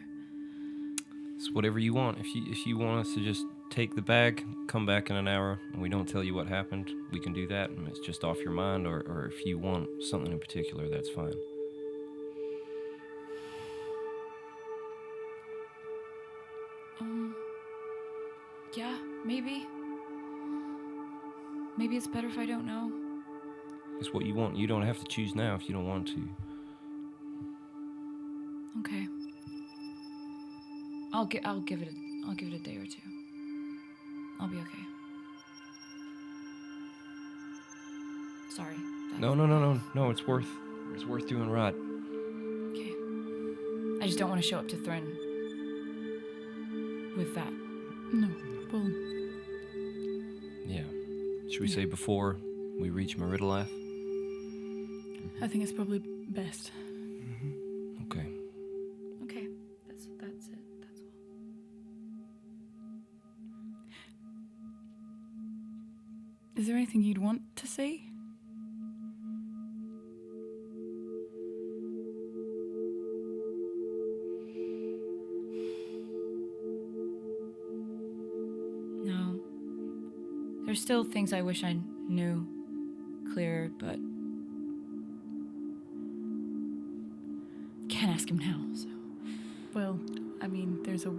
It's whatever you want. If you want us to just take the bag, come back in an hour, and we don't tell you what happened, we can do that, and it's just off your mind. Or if you want something in particular, that's fine. Yeah, maybe. Maybe it's better if I don't know. It's what you want. You don't have to choose now if you don't want to. Okay. I'll give it a day or two. I'll be okay. Sorry. No. It's worth doing right. Okay. I just don't want to show up to Thryn with that. No, well, Yeah. Should we say before we reach Meridolath? I think it's probably best. Okay. Okay. That's it. That's all. Is there anything you'd want to say? No. There's still things I wish I knew clearer, but can't ask him now, so. Well, I mean, there's a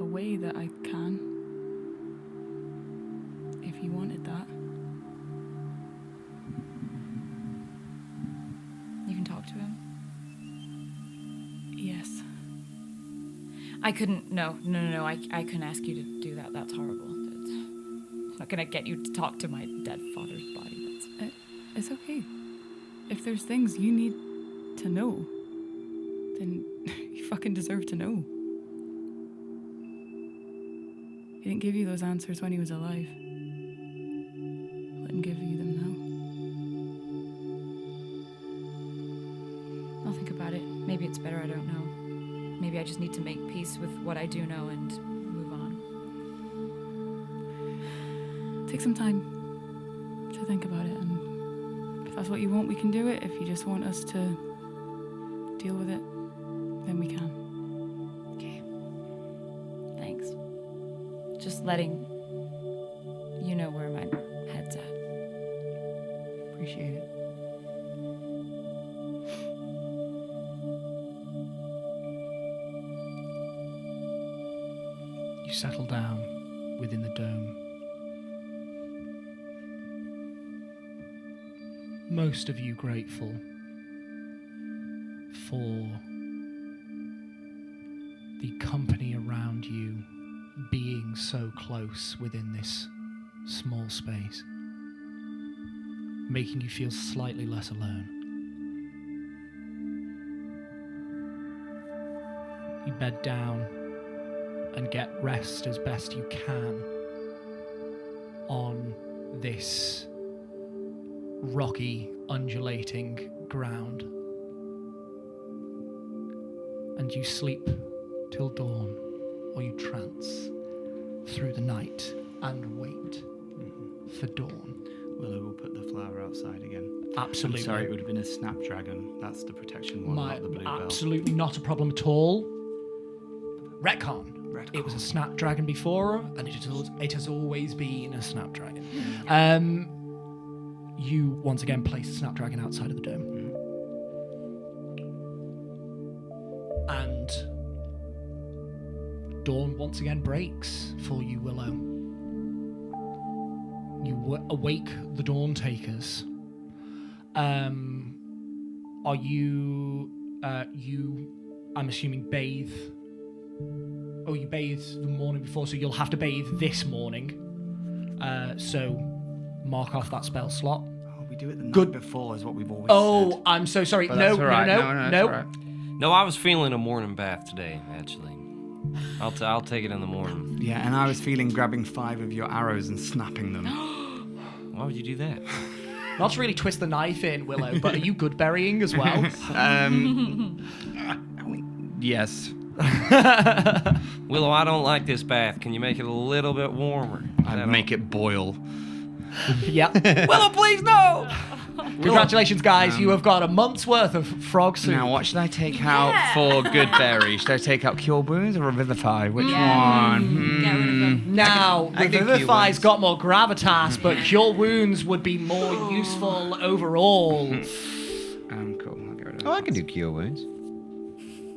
way that I can. If you wanted that. You can talk to him? Yes. I couldn't, no, I couldn't ask you to do that. That's horrible. I'm not gonna get you to talk to my dead father's body. It's okay. If there's things you need to know, then you fucking deserve to know. He didn't give you those answers when he was alive. Let him give you them now. I'll think about it. Maybe it's better I don't know. Maybe I just need to make peace with what I do know and move on. Take some time to think about it, and if that's what you want, we can do it. If you just want us to deal with it, then we can. Okay. Thanks. Just letting you know where my head's at. Appreciate it. You settle down within the dome. Most of you grateful for the company around you being so close within this small space, making you feel slightly less alone. You bed down and get rest as best you can on this rocky, undulating ground. And you sleep till dawn. or you trance through the night and wait for dawn. Willow will put the flower outside again. Absolutely. I'm sorry, it would have been a snapdragon. That's the protection one, not the bluebell. Absolutely not a problem at all. Retcon. It was a snapdragon before, and it has always been a snapdragon. You once again place the snapdragon outside of the dome. And dawn once again breaks for you, Willow. You awake the Dawn Takers. Are you, I'm assuming, bathe? Oh, you bathed the morning before, so you'll have to bathe this morning. So mark off that spell slot. Oh, we do it the night before is what we've always said. Oh, I'm so sorry. But No. that's all right. No, it's all right. No, I was feeling a morning bath today, actually. I'll take it in the morning. Yeah, and I was feeling grabbing 5 of your arrows and snapping them. Why would you do that? Not to really twist the knife in, Willow, but are you good burying as well? Yes. Willow, I don't like this bath. Can you make it a little bit warmer? I'd make it boil. Yep. Willow, please no! Congratulations, guys. You have got a month's worth of frog soup. Now, what should I take out for good berry? Should I take out Cure Wounds or Revivify? Which Yeah. one? Get rid of them. Now, I can Cure Revivify's Wounds. got more gravitas, but Cure Wounds would be more useful overall. Cool. I'll get rid of Oh, I that. can do Cure Wounds.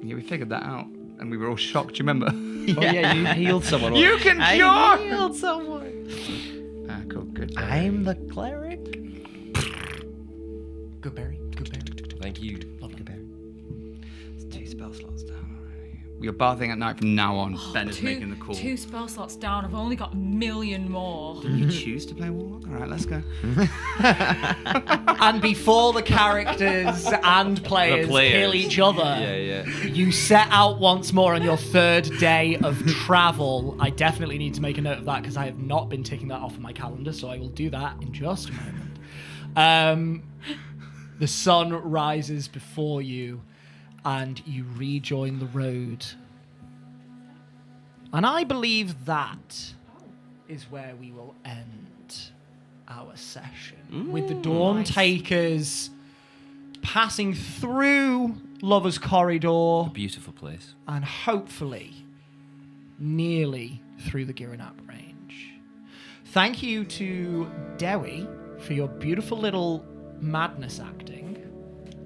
Yeah, we figured that out. And we were all shocked, do you remember? Oh, yeah, you healed someone. You can I cure! healed someone. Cool, good berry. I'm the cleric. Good berry. Good berry. Thank you. Lovely berry. It's 2 spell slots down already. We are bathing at night from now on. Ben is making the call. 2 spell slots down. I've only got a million more. You choose to play Warlock? Alright, let's go. And before the characters and players kill each other, Yeah. you set out once more on your 3rd day of travel. I definitely need to make a note of that because I have not been ticking that off of my calendar, so I will do that in just a moment. The sun rises before you, and you rejoin the road. And I believe that is where we will end our session. With the Dawn Takers passing through Lover's Corridor Beautiful place. and hopefully nearly through the Girinap range. Thank you to Dewi for your beautiful little madness acting.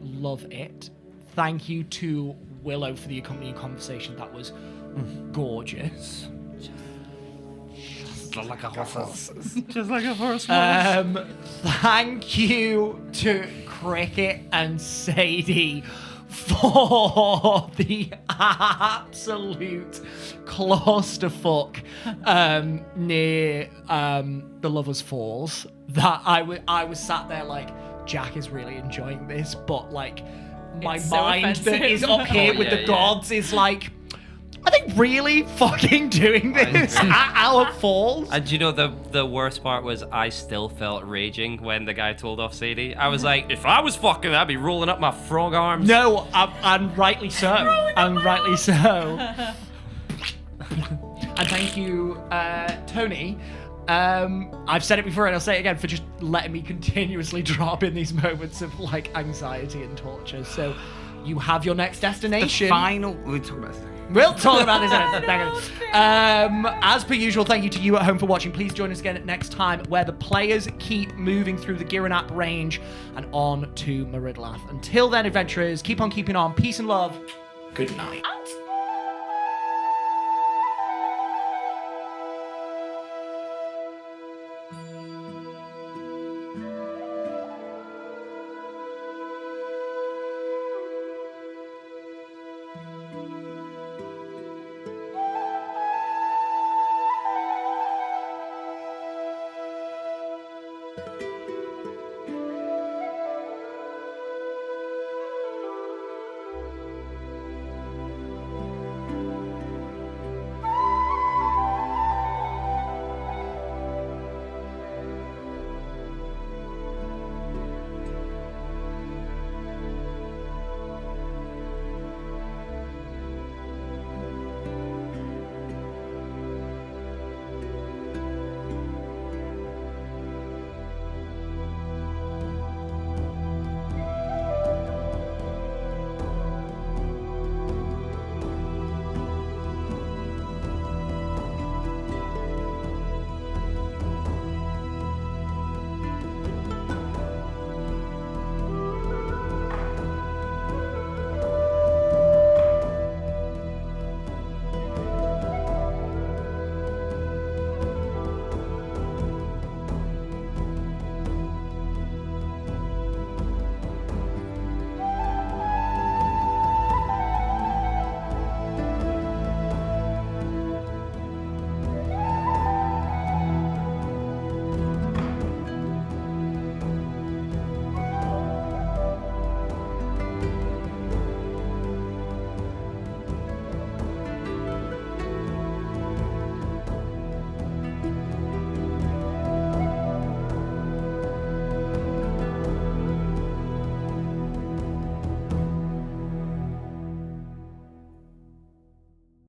Love it. Thank you to Willow for the accompanying conversation. That was gorgeous. Just like a horse. Thank you to Cricket and Sadie for the absolute clusterfuck near the Lovers Falls. That I was sat there like, Jack is really enjoying this, but like my It's so mind that offensive. is up here Oh, with yeah, the yeah. gods is like, are they really fucking doing this at our falls? And do you know the worst part was I still felt raging when the guy told off Sadie. I was like, if I was fucking, I'd be rolling up my frog arms. No, and rightly so. And rightly so. And thank you, Tony. I've said it before and I'll say it again for just letting me continuously drop in these moments of like anxiety and torture. So you have your next destination. We'll talk about this. We'll talk about this in a second. As per usual, thank you to you at home for watching. Please join us again next time where the players keep moving through the Girinap range and on to Meridlath. Until then, adventurers, keep on keeping on. Peace and love. Good night.